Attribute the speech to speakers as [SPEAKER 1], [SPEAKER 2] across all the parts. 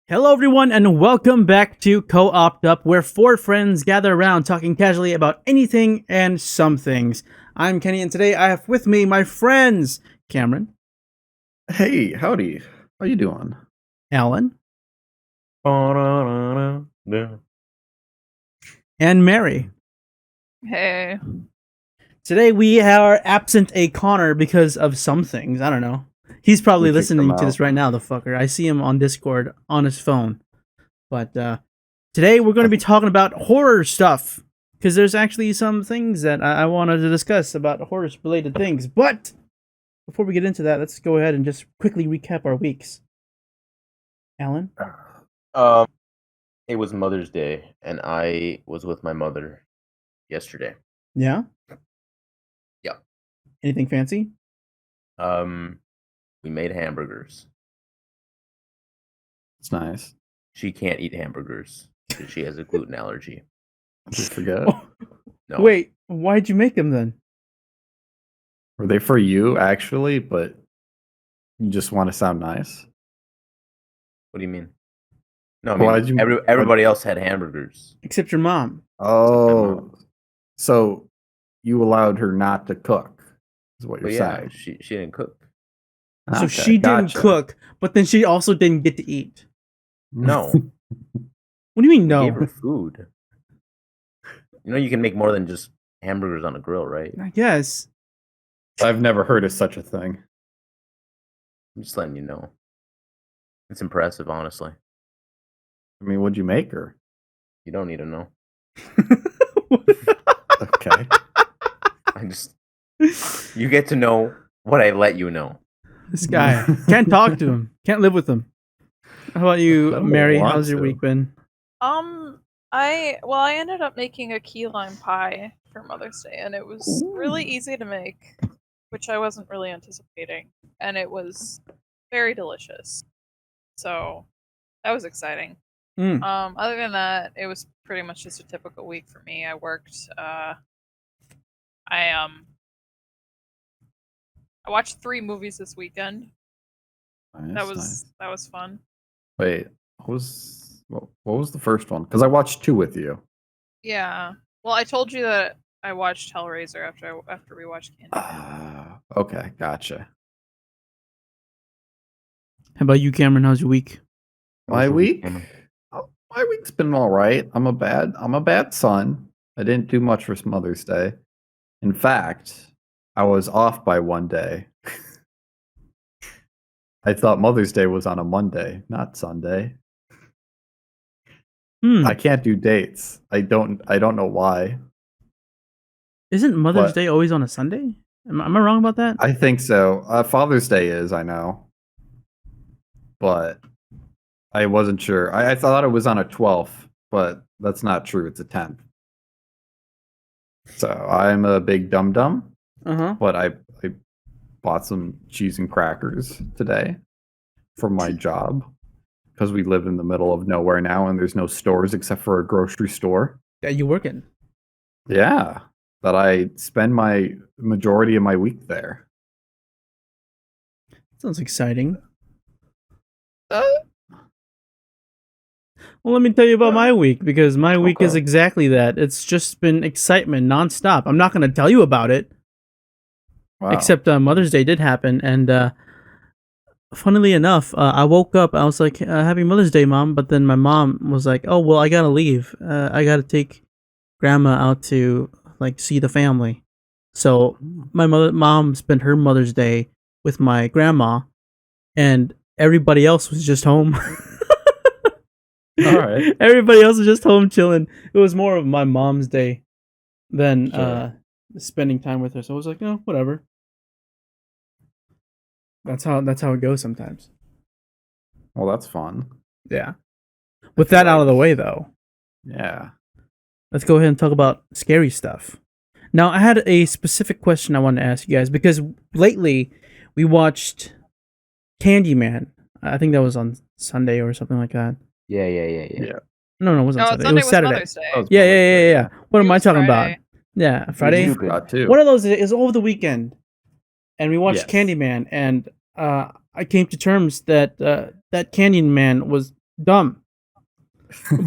[SPEAKER 1] Hello, everyone, and welcome back to CO-OPed Up, where four friends gather around talking casually about anything and some things. I'm Kenny, and today I have with me my friends Cameron,
[SPEAKER 2] Hey, howdy. How you doing?
[SPEAKER 1] Alan,
[SPEAKER 3] No.
[SPEAKER 1] and Mary.
[SPEAKER 4] Hey.
[SPEAKER 1] Today we are absent a Connor because of some things. I don't know. He's probably
[SPEAKER 2] We kicked him
[SPEAKER 1] listening to this
[SPEAKER 2] out.
[SPEAKER 1] right now, the fucker. I see him on Discord on his phone. But today we're going to be talking about horror stuff. Because there's actually some things that I wanted to discuss about horror-related things. But before we get into that, let's go ahead and just quickly recap our weeks. Alan?
[SPEAKER 3] It was Mother's Day, and I was with my mother yesterday.
[SPEAKER 1] Yeah?
[SPEAKER 3] Yeah.
[SPEAKER 1] Anything fancy?
[SPEAKER 3] We made hamburgers.
[SPEAKER 2] It's nice.
[SPEAKER 3] She can't eat hamburgers because she has a gluten allergy.
[SPEAKER 2] Did you forget?
[SPEAKER 3] No.
[SPEAKER 1] Wait, why'd you make them then?
[SPEAKER 2] Were they for you, actually, but you just want to sound nice?
[SPEAKER 3] What do you mean? No, I
[SPEAKER 2] Why
[SPEAKER 3] mean,
[SPEAKER 2] did you-
[SPEAKER 3] everybody else had hamburgers.
[SPEAKER 1] Except your mom.
[SPEAKER 2] Oh, so you allowed her not to cook, is what you're
[SPEAKER 3] But yeah,
[SPEAKER 2] saying.
[SPEAKER 3] she didn't cook.
[SPEAKER 1] So
[SPEAKER 2] Okay,
[SPEAKER 1] she didn't
[SPEAKER 2] gotcha.
[SPEAKER 1] cook, but then she also didn't get to eat.
[SPEAKER 3] No.
[SPEAKER 1] What do you mean,
[SPEAKER 3] We gave her
[SPEAKER 1] no?
[SPEAKER 3] food. You know you can make more than just hamburgers on a grill, right?
[SPEAKER 1] I guess.
[SPEAKER 2] I've never heard of such a thing.
[SPEAKER 3] I'm just letting you know. It's impressive, honestly.
[SPEAKER 2] I mean, what'd you make her?
[SPEAKER 3] You don't need to know.
[SPEAKER 2] Okay.
[SPEAKER 3] I just you get to know what I let you know.
[SPEAKER 1] This guy. Can't talk to him. Can't live with him. How about
[SPEAKER 2] I
[SPEAKER 1] you,
[SPEAKER 2] don't
[SPEAKER 1] Mary?
[SPEAKER 2] want
[SPEAKER 1] How's your
[SPEAKER 2] to.
[SPEAKER 1] week been?
[SPEAKER 4] I ended up making a key lime pie for Mother's Day, and it was really easy to make, which I wasn't really anticipating, and it was very delicious. So that was exciting.
[SPEAKER 1] Mm.
[SPEAKER 4] Other than that, it was pretty much just a typical week for me. I worked. I watched 3 movies this weekend.
[SPEAKER 2] Nice.
[SPEAKER 4] That was fun.
[SPEAKER 2] Wait, what was the first one? Because I watched 2 with you.
[SPEAKER 4] Yeah. Well, I told you that I watched Hellraiser after we watched Candy.
[SPEAKER 2] Okay, gotcha.
[SPEAKER 1] How about you, Cameron? How's your week?
[SPEAKER 2] My week?
[SPEAKER 3] Cameron?
[SPEAKER 2] My week's been all right. I'm a bad son. I didn't do much for Mother's Day. In fact, I was off by one day. I thought Mother's Day was on a Monday, not Sunday. I can't do dates. I don't know why.
[SPEAKER 1] Isn't Mother's
[SPEAKER 2] What?
[SPEAKER 1] Day always on a Sunday? Am I wrong about that?
[SPEAKER 2] I think so. Father's Day is, I know. But I wasn't sure. I thought it was on a 12th, but that's not true. It's a 10th. So I'm a big dum-dum.
[SPEAKER 1] Uh-huh.
[SPEAKER 2] But I bought some cheese and crackers today for my job because we live in the middle of nowhere now and there's no stores except for a grocery store.
[SPEAKER 1] Yeah, you working?
[SPEAKER 2] Yeah, that I spend my majority of my week there.
[SPEAKER 1] Sounds exciting.
[SPEAKER 2] Uh,
[SPEAKER 1] Well, let me tell you about my week, because my week is
[SPEAKER 2] Okay.
[SPEAKER 1] exactly that. It's just been excitement nonstop. I'm not going to tell you about it,
[SPEAKER 2] wow.
[SPEAKER 1] except Mother's Day did happen, and funnily enough, I woke up, I was like, Happy Mother's Day, Mom, but then my mom was like, oh, well, I gotta leave. I gotta take Grandma out to, like, see the family. So my mom spent her Mother's Day with my grandma, and everybody else was just home.
[SPEAKER 2] All right.
[SPEAKER 1] Everybody else was just home chilling. It was more of my mom's day than
[SPEAKER 2] Sure.
[SPEAKER 1] spending time with her. So I was like, oh, whatever. That's how it goes sometimes.
[SPEAKER 2] Well, that's fun.
[SPEAKER 1] Yeah. With that out of the way, though,
[SPEAKER 2] Yeah.
[SPEAKER 1] let's go ahead and talk about scary stuff. Now, I had a specific question I wanted to ask you guys, because lately we watched Candyman. I think that was on Sunday or something like that.
[SPEAKER 3] Yeah.
[SPEAKER 1] No, it wasn't
[SPEAKER 4] No,
[SPEAKER 1] Sunday.
[SPEAKER 4] Sunday
[SPEAKER 1] It was
[SPEAKER 4] was
[SPEAKER 1] Saturday.
[SPEAKER 4] Mother's Day.
[SPEAKER 2] That was
[SPEAKER 1] Yeah.
[SPEAKER 2] Mother's Day,
[SPEAKER 1] Yeah. What
[SPEAKER 4] It
[SPEAKER 1] am I
[SPEAKER 4] was
[SPEAKER 1] talking
[SPEAKER 4] Friday.
[SPEAKER 1] about? Yeah, Friday.
[SPEAKER 2] You forgot too.
[SPEAKER 1] One of those is over the weekend, and we watched
[SPEAKER 2] Yes.
[SPEAKER 1] Candyman, and I came to terms that that Candyman was dumb.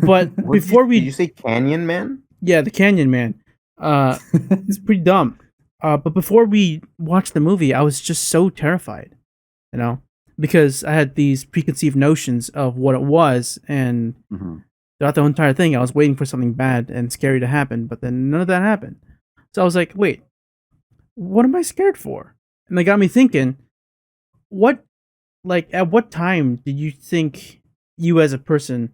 [SPEAKER 1] But before
[SPEAKER 3] did you say Canyon Man?
[SPEAKER 1] yeah, the Canyon Man, it's pretty dumb. But before we watched the movie, I was just so terrified, you know, because I had these preconceived notions of what it was, and
[SPEAKER 2] Mhm.
[SPEAKER 1] throughout the entire thing, I was waiting for something bad and scary to happen, but then none of that happened. So I was like, wait, what am I scared for? And they got me thinking, what, like, at what time did you think you as a person,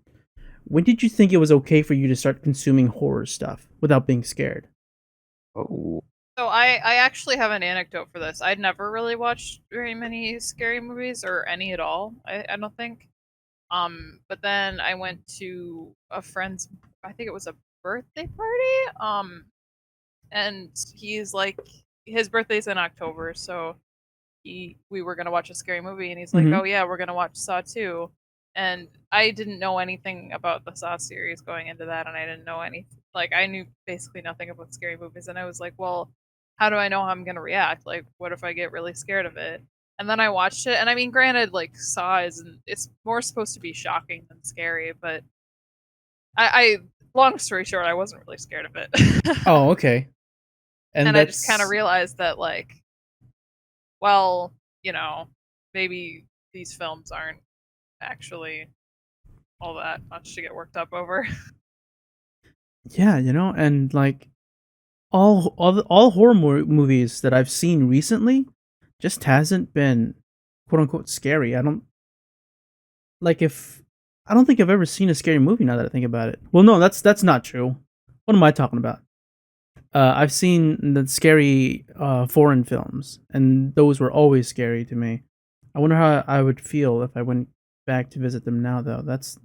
[SPEAKER 1] when did you think it was okay for you to start consuming horror stuff without being scared?
[SPEAKER 3] Oh,
[SPEAKER 4] So I actually have an anecdote for this. I'd never really watched very many scary movies or any at all. I don't think. But then I went to a friend's. I think it was a birthday party. And he's like, his birthday's in October, so we were gonna watch a scary movie, and he's like,
[SPEAKER 1] Mhm.
[SPEAKER 4] "Oh yeah, we're gonna watch Saw 2." And I didn't know anything about the Saw series going into that, and I didn't know any like I knew basically nothing about scary movies, and I was like, "Well, how do I know how I'm gonna react? Like, what if I get really scared of it?" And then I watched it, and I mean, granted, like Saw isn't it's more supposed to be shocking than scary, but I long story short, I wasn't really scared of it.
[SPEAKER 1] Oh, okay.
[SPEAKER 4] And I just kind of
[SPEAKER 1] that's
[SPEAKER 4] realized that like well, maybe these films aren't actually all that much to get worked up over.
[SPEAKER 1] yeah, and like all horror movies that I've seen recently just hasn't been quote unquote scary. I don't think I've ever seen a scary movie now that I think about it. Well, no, that's not true. What am I talking about? I've seen the scary foreign films, and those were always scary to me. I wonder how I would feel if I went back to visit them now, though. That's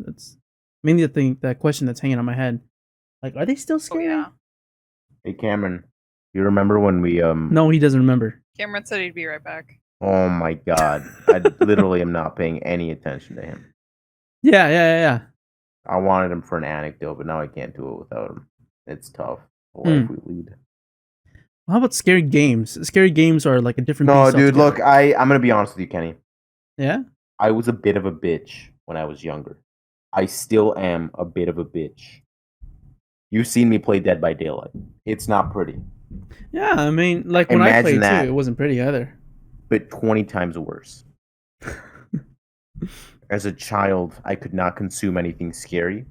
[SPEAKER 1] mainly that question that's hanging on my head. Like, are they still
[SPEAKER 4] Oh
[SPEAKER 1] scary?
[SPEAKER 4] yeah.
[SPEAKER 3] hey Cameron, you remember when we
[SPEAKER 1] No, he doesn't remember.
[SPEAKER 4] Cameron said he'd be right back.
[SPEAKER 3] Oh my God, I literally am not paying any attention to him.
[SPEAKER 1] Yeah.
[SPEAKER 3] I wanted him for an anecdote, but now I can't do it without him. It's tough. The life we lead.
[SPEAKER 1] Well, how about scary games? Scary games are like a different.
[SPEAKER 3] No,
[SPEAKER 1] beast
[SPEAKER 3] dude. Look,
[SPEAKER 1] altogether.
[SPEAKER 3] I'm gonna be honest with you, Kenny.
[SPEAKER 1] Yeah.
[SPEAKER 3] I was a bit of a bitch when I was younger. I still am a bit of a bitch. You've seen me play Dead by Daylight. It's not pretty,
[SPEAKER 1] Yeah, I mean, like when I
[SPEAKER 3] Imagine
[SPEAKER 1] played
[SPEAKER 3] that.
[SPEAKER 1] too, it wasn't pretty either.
[SPEAKER 3] but 20 times worse. As a child, I could not consume anything scary.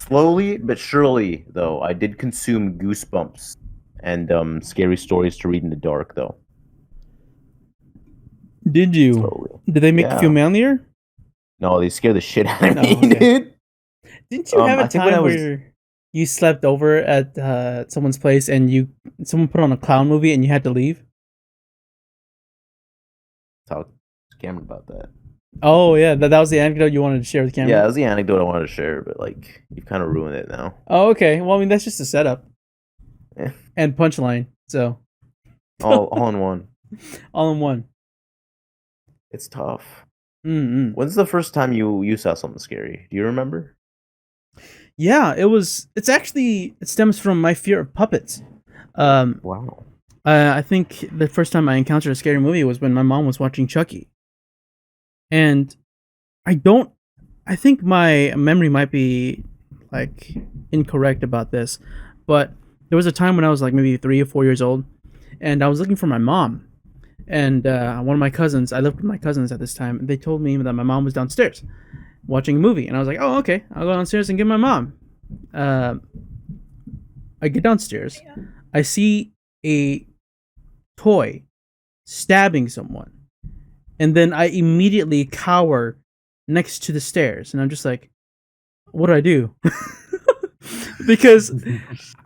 [SPEAKER 3] Slowly but surely, though, I did consume Goosebumps and scary stories to read in the dark, though.
[SPEAKER 1] Did you?
[SPEAKER 3] Slowly.
[SPEAKER 1] Did they make you feel
[SPEAKER 3] Yeah.
[SPEAKER 1] manlier?
[SPEAKER 3] No, they scare the shit out of
[SPEAKER 1] No,
[SPEAKER 3] me,
[SPEAKER 1] okay.
[SPEAKER 3] dude.
[SPEAKER 1] Didn't you have
[SPEAKER 3] I
[SPEAKER 1] a
[SPEAKER 3] think when
[SPEAKER 1] time
[SPEAKER 3] I was-
[SPEAKER 1] where you slept over at someone's place and someone put on a clown movie and you had to leave?
[SPEAKER 3] Talk to Cameron about that.
[SPEAKER 1] Oh yeah, that was the anecdote you wanted to share with Cameron.
[SPEAKER 3] Yeah, that was the anecdote I wanted to share, but like you've kind of ruined it now.
[SPEAKER 1] Oh okay. Well, I mean that's just a setup
[SPEAKER 3] Yeah.
[SPEAKER 1] and punchline. So
[SPEAKER 3] All in one.
[SPEAKER 1] all in one.
[SPEAKER 3] It's tough.
[SPEAKER 1] Mm-mm.
[SPEAKER 3] When's the first time you saw something scary? Do you remember?
[SPEAKER 1] Yeah, it stems from my fear of puppets.
[SPEAKER 3] Wow.
[SPEAKER 1] I think the first time I encountered a scary movie was when my mom was watching Chucky. And I think my memory might be like incorrect about this, but there was a time when I was like maybe 3 or 4 years old and I was looking for my mom. And one of my cousins, I lived with my cousins at this time, and they told me that my mom was downstairs watching a movie. And I was like, oh, okay, I'll go downstairs and get my mom. I get downstairs. I see a toy stabbing someone. And then I immediately cower next to the stairs. And I'm just like, what do I do? Because,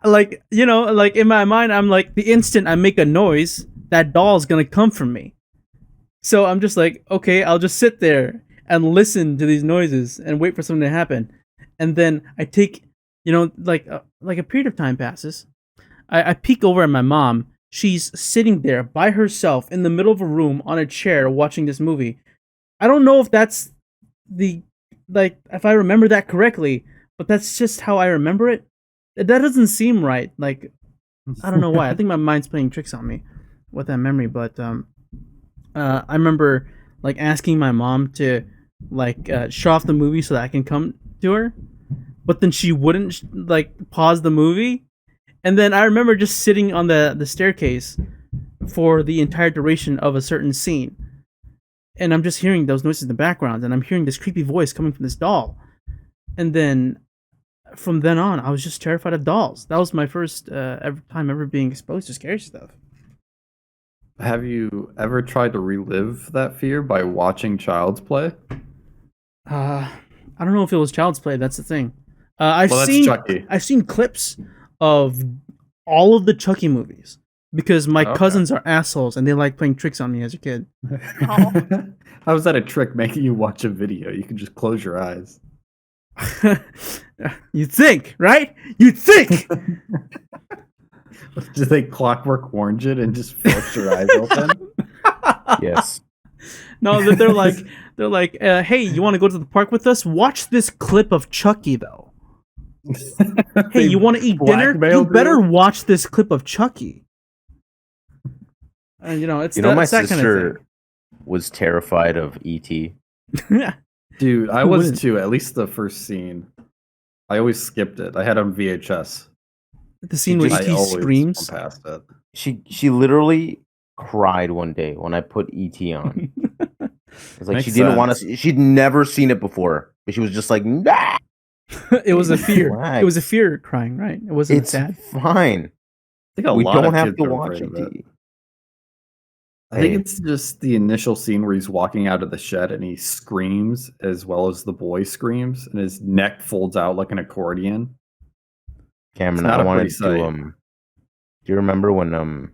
[SPEAKER 1] like, like in my mind, I'm like, the instant I make a noise, that doll's going to come from me. So I'm just like, okay, I'll just sit there and listen to these noises and wait for something to happen. And then I take, like a period of time passes. I peek over at my mom. She's sitting there by herself in the middle of a room on a chair watching this movie. I don't know if that's if I remember that correctly, but that's just how I remember it. That doesn't seem right. Like, I don't know why. I think my mind's playing tricks on me with that memory. But I remember like asking my mom to like shut off the movie so that I can come to her, but then she wouldn't like pause the movie, and then I remember just sitting on the staircase for the entire duration of a certain scene, and I'm just hearing those noises in the background, and I'm hearing this creepy voice coming from this doll, and then from then on, I was just terrified of dolls. That was my first time ever being exposed to scary stuff.
[SPEAKER 2] Have you ever tried to relive that fear by watching Child's Play?
[SPEAKER 1] I don't know if it was Child's Play. That's the thing. I've
[SPEAKER 2] Well, that's
[SPEAKER 1] seen
[SPEAKER 2] Chucky.
[SPEAKER 1] I've seen clips of all of the Chucky movies because my
[SPEAKER 2] Okay.
[SPEAKER 1] cousins are assholes and they like playing tricks on me as a kid.
[SPEAKER 2] How is that a trick making you watch a video? You can just close your eyes.
[SPEAKER 1] You'd think, right? You'd think.
[SPEAKER 2] Do they Clockwork Orange it and just force your eyes open?
[SPEAKER 3] Yes.
[SPEAKER 1] No, they're like, hey, you want to go to the park with us? Watch this clip of Chucky, though. Hey, you want to eat dinner? You
[SPEAKER 2] blackmailed
[SPEAKER 1] better
[SPEAKER 2] you?
[SPEAKER 1] watch this clip of Chucky. And it's
[SPEAKER 3] My
[SPEAKER 1] it's that kind
[SPEAKER 3] sister was terrified of E.T.
[SPEAKER 1] of
[SPEAKER 2] Dude, I
[SPEAKER 1] Who
[SPEAKER 2] was
[SPEAKER 1] wouldn't?
[SPEAKER 2] too. At least the first scene. I always skipped it. I had it on VHS.
[SPEAKER 1] the scene where
[SPEAKER 3] just-
[SPEAKER 1] E.T.
[SPEAKER 2] I always
[SPEAKER 1] screams.
[SPEAKER 2] went past it.
[SPEAKER 3] She literally cried one day when I put E.T. on. It's like
[SPEAKER 2] Makes
[SPEAKER 3] she didn't want
[SPEAKER 2] sense.
[SPEAKER 3] to. She'd never seen it before, but she was just like, nah,
[SPEAKER 1] It was a fear.
[SPEAKER 3] Relax.
[SPEAKER 1] It was a fear crying, right? It wasn't
[SPEAKER 3] it's
[SPEAKER 1] sad.
[SPEAKER 3] fine.
[SPEAKER 2] I think a
[SPEAKER 3] We
[SPEAKER 2] lot
[SPEAKER 3] don't
[SPEAKER 2] of
[SPEAKER 3] have
[SPEAKER 2] kids
[SPEAKER 3] to
[SPEAKER 2] are
[SPEAKER 3] watch
[SPEAKER 2] afraid of it.
[SPEAKER 3] E.T.
[SPEAKER 2] I think
[SPEAKER 3] Hey.
[SPEAKER 2] it's just the initial scene where he's walking out of the shed and he screams as well as the boy screams and his neck folds out like an accordion.
[SPEAKER 3] Cameron,
[SPEAKER 2] not
[SPEAKER 3] I
[SPEAKER 2] a
[SPEAKER 3] wanted
[SPEAKER 2] pretty
[SPEAKER 3] to.
[SPEAKER 2] sight.
[SPEAKER 3] Do you remember when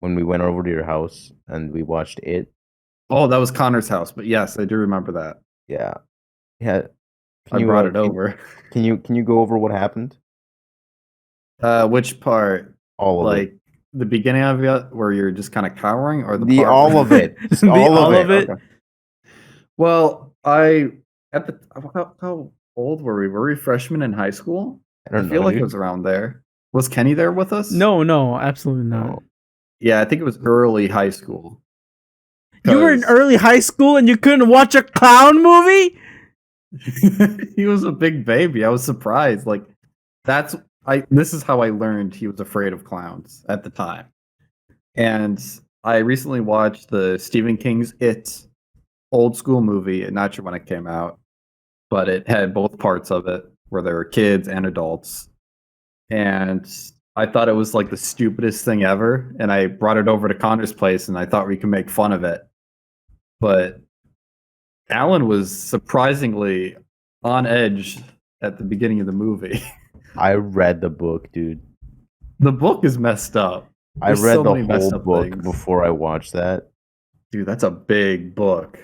[SPEAKER 3] we went over to your house and we watched it?
[SPEAKER 2] Oh, that was Connor's house, but yes, I do remember that.
[SPEAKER 3] Yeah, yeah.
[SPEAKER 2] I brought it over.
[SPEAKER 3] Can you go over what happened?
[SPEAKER 2] Which part?
[SPEAKER 3] All of
[SPEAKER 2] Like the beginning of it where you're just kind of cowering or
[SPEAKER 3] it.
[SPEAKER 2] the part
[SPEAKER 3] All
[SPEAKER 2] where-
[SPEAKER 3] of it. Just
[SPEAKER 1] The
[SPEAKER 3] all
[SPEAKER 1] all
[SPEAKER 3] of
[SPEAKER 1] of
[SPEAKER 3] it.
[SPEAKER 1] it.
[SPEAKER 2] Okay. Well, how old were we? Were we freshmen in high school?
[SPEAKER 3] I don't
[SPEAKER 2] feel
[SPEAKER 3] know.
[SPEAKER 2] like it
[SPEAKER 3] dude.
[SPEAKER 2] was around there. Was Kenny there with us?
[SPEAKER 1] No, absolutely not.
[SPEAKER 3] No.
[SPEAKER 2] Yeah, I think it was early high school.
[SPEAKER 1] You were in
[SPEAKER 2] 'Cause
[SPEAKER 1] early high school and you couldn't watch a clown movie?
[SPEAKER 2] he was a big baby. I was surprised. Like this is how I learned he was afraid of clowns at the time. And I recently watched the Stephen King's It old school movie. Not sure when it came out, but it had both parts of it where there were kids and adults. And I thought it was like the stupidest thing ever. And I brought it over to Connor's place and I thought we could make fun of it. But Alan was surprisingly on edge at the beginning of the movie.
[SPEAKER 3] I read the book, dude.
[SPEAKER 2] The book is messed up.
[SPEAKER 3] I
[SPEAKER 2] There's
[SPEAKER 3] read
[SPEAKER 2] so
[SPEAKER 3] the
[SPEAKER 2] many messed
[SPEAKER 3] whole
[SPEAKER 2] up
[SPEAKER 3] book
[SPEAKER 2] things.
[SPEAKER 3] before I watched that,
[SPEAKER 2] Dude, that's a big book.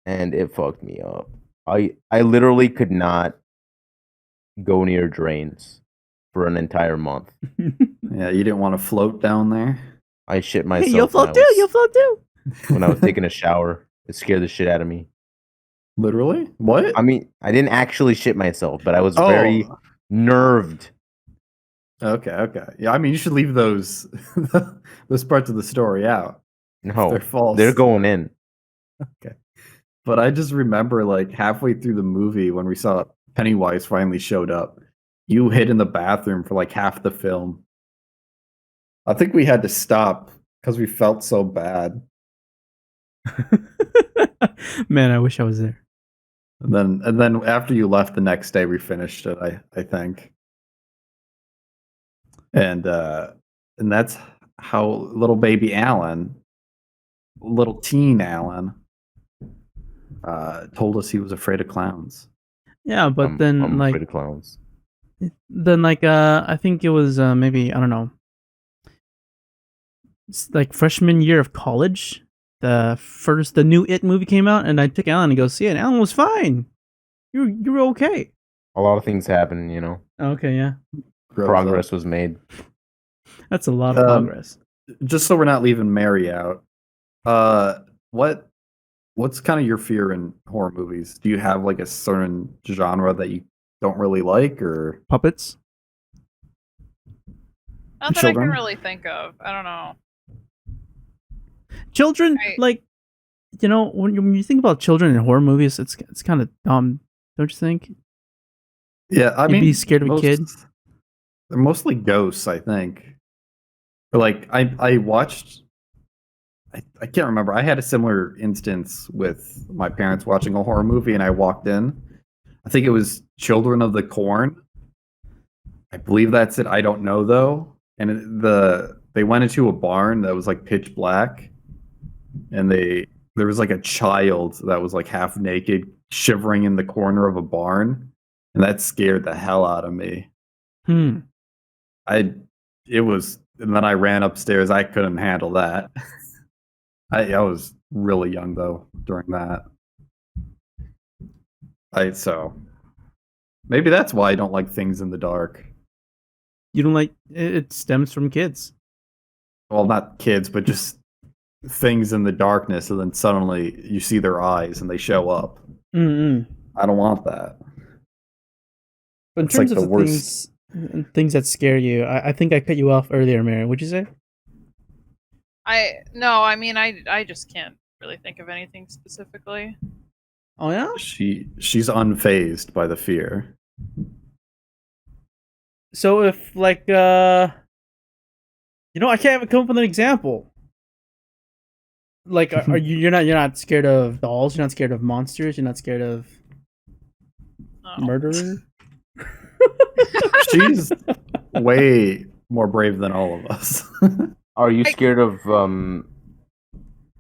[SPEAKER 3] and it fucked me up. I literally could not go near drains for an entire month.
[SPEAKER 2] Yeah, you didn't want to float down there.
[SPEAKER 3] I shit
[SPEAKER 1] Hey,
[SPEAKER 3] myself.
[SPEAKER 1] you'll float too. You'll float too.
[SPEAKER 3] When I was taking a shower. It scared the shit out of me.
[SPEAKER 2] Literally? What?
[SPEAKER 3] I mean, I didn't actually shit myself, but I was
[SPEAKER 2] Oh.
[SPEAKER 3] very nerved.
[SPEAKER 2] Okay. Yeah, I mean, you should leave those those parts of the story out.
[SPEAKER 3] No,
[SPEAKER 2] They're false.
[SPEAKER 3] they're going in.
[SPEAKER 2] But I just remember, like, halfway through the movie when we saw Pennywise finally showed up, you hid in the bathroom for like half the film. I think we had to stop because we felt so bad.
[SPEAKER 1] Man, I wish I was there.
[SPEAKER 2] And then after you left the next day, we finished it. I think. And that's how little baby Alan, little teen Alan, told us he was afraid of clowns.
[SPEAKER 1] Yeah, but
[SPEAKER 3] I'm
[SPEAKER 1] then
[SPEAKER 3] afraid of clowns.
[SPEAKER 1] I think it was maybe, I don't know, it's like freshman year of college. The new It movie came out, and I took Alan to go see it. Alan was fine. You were okay.
[SPEAKER 3] A lot of things happen,
[SPEAKER 1] Okay, yeah,
[SPEAKER 2] Grows
[SPEAKER 3] Progress was made.
[SPEAKER 1] that's a lot of progress.
[SPEAKER 2] Just so we're not leaving Mary out, what's kind of your fear in horror movies? Do you have like a certain genre that you don't really like, or
[SPEAKER 1] Puppets.
[SPEAKER 4] Not that I
[SPEAKER 2] Children?
[SPEAKER 4] can really think of. I don't know.
[SPEAKER 1] Children,
[SPEAKER 4] Right.
[SPEAKER 1] like when you think about children in horror movies, it's kind of dumb, don't you think?
[SPEAKER 2] Yeah, I
[SPEAKER 1] You'd
[SPEAKER 2] mean,
[SPEAKER 1] be scared of a kid.
[SPEAKER 2] They're mostly ghosts, I think. But like, I watched. I can't remember. I had a similar instance with my parents watching a horror movie, and I walked in. I think it was Children of the Corn. I believe that's it. I don't know though. And they went into a barn that was like pitch black, and there was like a child that was like half naked, shivering in the corner of a barn, and that scared the hell out of me.
[SPEAKER 1] Hmm.
[SPEAKER 2] And then I ran upstairs. I couldn't handle that. I was really young though during that. So maybe that's why I don't like things in the dark.
[SPEAKER 1] You don't like it stems from kids.
[SPEAKER 2] Well, not kids, but just things in the darkness, and then suddenly you see their eyes and they show up.
[SPEAKER 1] Mm-mm.
[SPEAKER 2] I don't want that.
[SPEAKER 1] But in
[SPEAKER 2] It's
[SPEAKER 1] terms
[SPEAKER 2] like
[SPEAKER 1] of
[SPEAKER 2] the
[SPEAKER 1] the
[SPEAKER 2] worst.
[SPEAKER 1] things that scare you, I think I cut you off earlier, Mary. What'd you say?
[SPEAKER 4] I just can't really think of anything specifically.
[SPEAKER 1] Oh yeah.
[SPEAKER 2] She's unfazed by the fear.
[SPEAKER 1] So if like I can't even come up with an example. Like, are you're not scared of dolls? You're not scared of monsters? You're not scared of
[SPEAKER 4] Oh.
[SPEAKER 1] murderer?
[SPEAKER 2] She's way more brave than all of us.
[SPEAKER 3] Are you scared of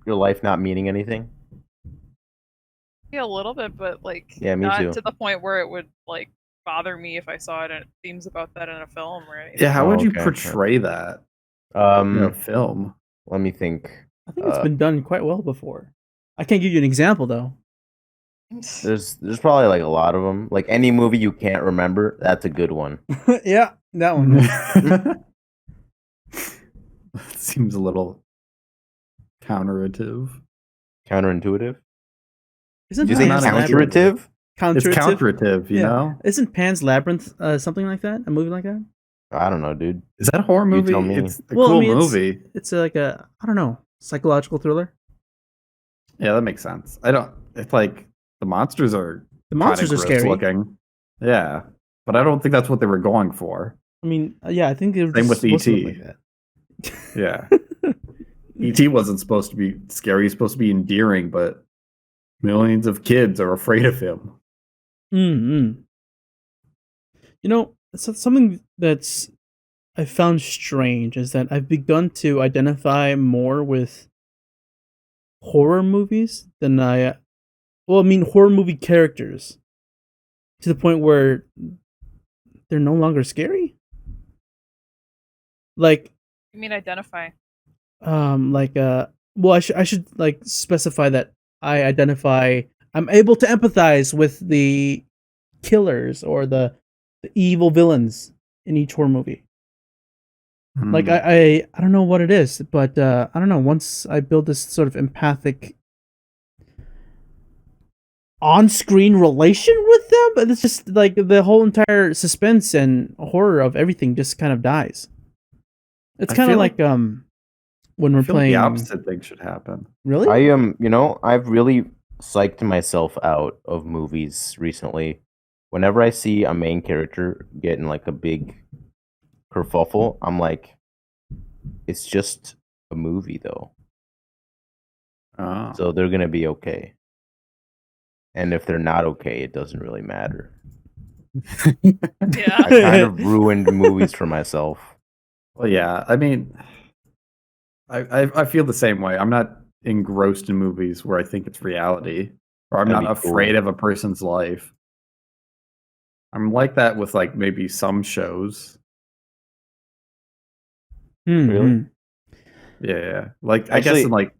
[SPEAKER 3] your life not meaning anything?
[SPEAKER 4] Yeah, a little bit, but like
[SPEAKER 3] Yeah, me
[SPEAKER 4] not
[SPEAKER 3] too.
[SPEAKER 4] to the point where it would like bother me if I saw it and themes about that in a film, right?
[SPEAKER 2] Yeah, how
[SPEAKER 3] Oh,
[SPEAKER 2] would you
[SPEAKER 3] okay.
[SPEAKER 2] portray that in a
[SPEAKER 3] Um,
[SPEAKER 2] film?
[SPEAKER 3] let me think.
[SPEAKER 1] I think it's been done quite well before. I can't give you an example though.
[SPEAKER 3] There's probably like a lot of them. Like any movie you can't remember, that's a good one.
[SPEAKER 1] Yeah, that one.
[SPEAKER 2] Seems a little counterative.
[SPEAKER 3] Counterintuitive.
[SPEAKER 1] Isn't
[SPEAKER 3] Did you say
[SPEAKER 2] not
[SPEAKER 1] Pan's
[SPEAKER 2] an
[SPEAKER 1] Labyrinth?
[SPEAKER 3] counterative?
[SPEAKER 2] It's counterative, you
[SPEAKER 1] Yeah.
[SPEAKER 2] know?
[SPEAKER 1] Isn't Pan's Labyrinth something like that? A movie like that?
[SPEAKER 3] I don't know, dude.
[SPEAKER 2] Is that a horror
[SPEAKER 3] You
[SPEAKER 2] movie?
[SPEAKER 3] tell me.
[SPEAKER 2] It's a
[SPEAKER 1] Well, I
[SPEAKER 2] cool
[SPEAKER 1] mean,
[SPEAKER 2] movie.
[SPEAKER 1] It's like a I don't know, psychological thriller.
[SPEAKER 2] Yeah, that makes sense. It's like the monsters are
[SPEAKER 1] The monsters are
[SPEAKER 2] kinda gross
[SPEAKER 1] scary.
[SPEAKER 2] looking. Yeah. But I don't think that's what they were going for.
[SPEAKER 1] I mean, yeah, I think they were
[SPEAKER 2] Same
[SPEAKER 1] just
[SPEAKER 2] with
[SPEAKER 1] supposed to
[SPEAKER 2] E.T..
[SPEAKER 1] look like that.
[SPEAKER 2] Yeah. E.T. wasn't supposed to be scary, he's supposed to be endearing, but millions of kids are afraid of him.
[SPEAKER 1] Mm-hmm. Something that's I found strange is that I've begun to identify more with horror movies than horror movie characters to the point where they're no longer scary. Like,
[SPEAKER 4] You mean identify?
[SPEAKER 1] well, I should like specify that I'm able to empathize with the killers or the evil villains in each horror movie. Like
[SPEAKER 2] Hmm.
[SPEAKER 1] I don't know what it is, but I don't know. Once I build this sort of empathic on-screen relation with them, but it's just like the whole entire suspense and horror of everything just kind of dies. It's
[SPEAKER 2] I
[SPEAKER 1] kind of
[SPEAKER 2] feel
[SPEAKER 1] like when we're
[SPEAKER 2] I feel
[SPEAKER 1] playing.
[SPEAKER 2] the opposite thing should happen.
[SPEAKER 1] Really?
[SPEAKER 3] I've really psyched myself out of movies recently. Whenever I see a main character getting like a big kerfuffle, I'm like, it's just a movie though.
[SPEAKER 2] Oh.
[SPEAKER 3] So they're gonna be okay. And if they're not okay, it doesn't really matter.
[SPEAKER 4] Yeah.
[SPEAKER 3] I kind of ruined movies for myself.
[SPEAKER 2] Well, yeah. I mean, I feel the same way. I'm not engrossed in movies where I think it's reality, or I'm
[SPEAKER 3] That'd
[SPEAKER 2] not
[SPEAKER 3] be cool.
[SPEAKER 2] afraid of a person's life. I'm like that with like maybe some shows.
[SPEAKER 3] Really?
[SPEAKER 2] Yeah. Like I guess
[SPEAKER 3] Actually-
[SPEAKER 2] in like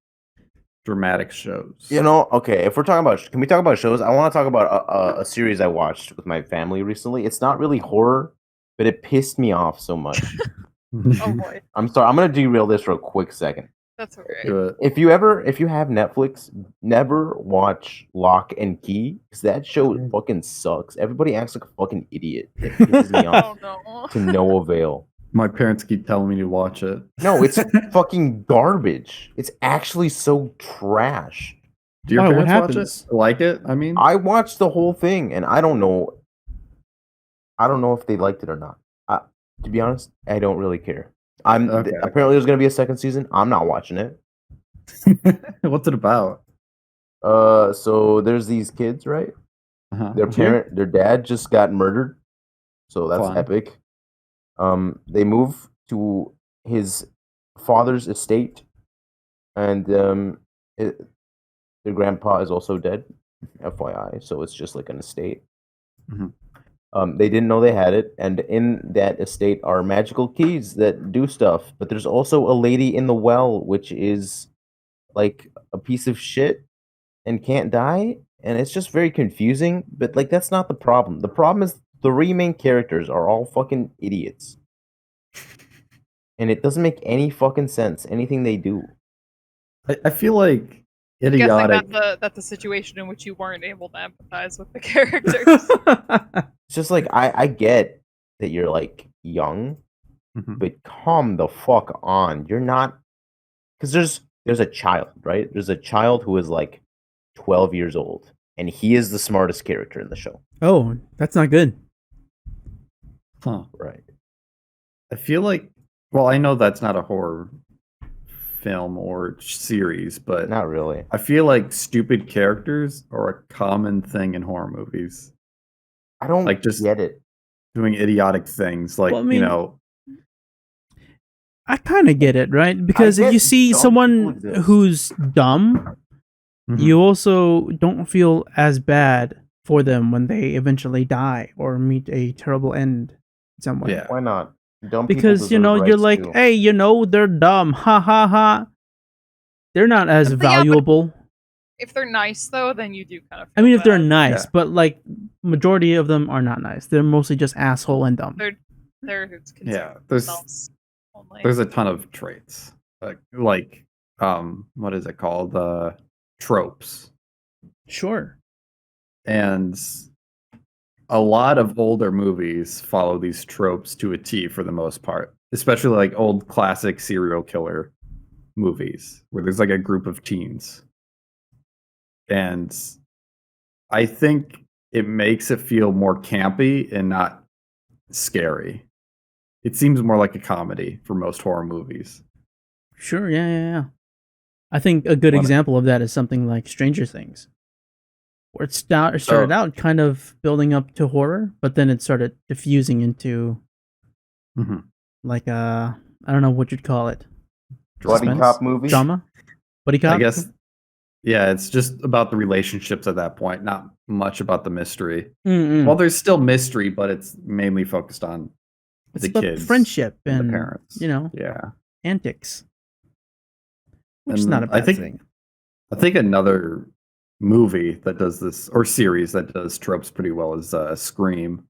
[SPEAKER 2] dramatic shows.
[SPEAKER 3] Okay, if we're talking about, can we talk about shows? I want to talk about a series I watched with my family recently. It's not really horror, but it pissed me off so much.
[SPEAKER 4] Oh boy,
[SPEAKER 3] I'm sorry. I'm gonna derail this for a quick second.
[SPEAKER 4] that's okay.
[SPEAKER 2] Do it.
[SPEAKER 3] If you have Netflix, never watch Lock and Key because that show fucking sucks. Everybody acts like a fucking idiot. It pisses me off
[SPEAKER 4] Oh no.
[SPEAKER 3] to no avail.
[SPEAKER 2] My parents keep telling me to watch it.
[SPEAKER 3] No, it's fucking garbage. It's actually so trash.
[SPEAKER 2] Do your
[SPEAKER 1] Why, what
[SPEAKER 2] parents watch
[SPEAKER 1] happens?
[SPEAKER 2] it? Like it? I mean,
[SPEAKER 3] I watched the whole thing, and I don't know. I don't know if they liked it or not. To be honest, I don't really care.
[SPEAKER 2] Okay.
[SPEAKER 3] Apparently there's gonna be a second season. I'm not watching it.
[SPEAKER 2] What's it about?
[SPEAKER 3] So there's these kids, right?
[SPEAKER 2] Uh-huh.
[SPEAKER 3] Their dad just got murdered, so that's
[SPEAKER 2] Fun.
[SPEAKER 3] epic. They move to his father's estate, and their grandpa is also dead, FYI. So it's just like an estate.
[SPEAKER 2] Mhm.
[SPEAKER 3] They didn't know they had it, and in that estate are magical keys that do stuff. But there's also a lady in the well, which is like a piece of shit and can't die, and it's just very confusing. But like, that's not the problem. The problem is the three main characters are all fucking idiots, and it doesn't make any fucking sense. Anything they do.
[SPEAKER 2] I feel like
[SPEAKER 4] Guessing
[SPEAKER 2] idiotic.
[SPEAKER 4] that's the situation in which you weren't able to empathize with the characters.
[SPEAKER 3] It's just like I get that you're like young,
[SPEAKER 2] Mhm.
[SPEAKER 3] but calm the fuck on. You're not, because there's a child, right? There's a child who is like 12 years old, and he is the smartest character in the show.
[SPEAKER 1] Oh, that's not good.
[SPEAKER 2] Huh.
[SPEAKER 3] Right.
[SPEAKER 2] I feel like, well, I know that's not a horror film or series, but
[SPEAKER 3] Not really.
[SPEAKER 2] I feel like stupid characters are a common thing in horror movies.
[SPEAKER 3] I don't
[SPEAKER 2] Like, just
[SPEAKER 3] get it.
[SPEAKER 2] doing idiotic things, like
[SPEAKER 1] Well, I mean,
[SPEAKER 2] you know.
[SPEAKER 1] I kind of get it, right? Because if
[SPEAKER 3] get
[SPEAKER 1] you see
[SPEAKER 3] dumb
[SPEAKER 1] someone
[SPEAKER 3] people exist.
[SPEAKER 1] who's dumb,
[SPEAKER 2] Mhm.
[SPEAKER 1] you also don't feel as bad for them when they eventually die or meet a terrible end in some way.
[SPEAKER 2] Yeah.
[SPEAKER 3] Why not? Dumb people
[SPEAKER 1] Because, you
[SPEAKER 3] deserve
[SPEAKER 1] know, you're
[SPEAKER 3] rights,
[SPEAKER 1] like,
[SPEAKER 3] too.
[SPEAKER 1] hey, you know, they're dumb. Ha ha ha. They're not as
[SPEAKER 4] Yeah, but-
[SPEAKER 1] valuable.
[SPEAKER 4] If they're nice though, then you do kind of.
[SPEAKER 1] I mean, if they're
[SPEAKER 4] bad.
[SPEAKER 1] nice,
[SPEAKER 2] Yeah.
[SPEAKER 1] but like, majority of them are not nice. They're mostly just asshole and dumb.
[SPEAKER 4] They're concerned
[SPEAKER 2] Yeah,
[SPEAKER 4] with
[SPEAKER 2] there's
[SPEAKER 4] themselves only.
[SPEAKER 2] there's a ton of traits, like what is it called? Tropes,
[SPEAKER 1] Sure.
[SPEAKER 2] and a lot of older movies follow these tropes to a T for the most part, especially like old classic serial killer movies where there's like a group of teens. And I think it makes it feel more campy and not scary. It seems more like a comedy for most horror movies.
[SPEAKER 1] Sure, yeah. I think a good
[SPEAKER 2] What-
[SPEAKER 1] example of that is something like Stranger Things, where it started out kind of building up to horror, but then it started diffusing into
[SPEAKER 2] Mhm.
[SPEAKER 1] like I don't know what you'd call it.
[SPEAKER 3] Buddy
[SPEAKER 1] Suspense?
[SPEAKER 3] cop movie.
[SPEAKER 1] Drama? Buddy cop?
[SPEAKER 2] I guess, yeah, it's just about the relationships at that point, not much about the mystery.
[SPEAKER 1] Mm-mm.
[SPEAKER 2] Well, there's still mystery, but it's mainly focused on
[SPEAKER 1] It's
[SPEAKER 2] the
[SPEAKER 1] about
[SPEAKER 2] kids,
[SPEAKER 1] friendship
[SPEAKER 2] and
[SPEAKER 1] and
[SPEAKER 2] the parents.
[SPEAKER 1] you know,
[SPEAKER 2] Yeah.
[SPEAKER 1] antics. Which is
[SPEAKER 2] And
[SPEAKER 1] not a
[SPEAKER 2] I
[SPEAKER 1] bad
[SPEAKER 2] think-
[SPEAKER 1] thing.
[SPEAKER 2] I think another movie that does this, or series that does tropes pretty well, is Scream.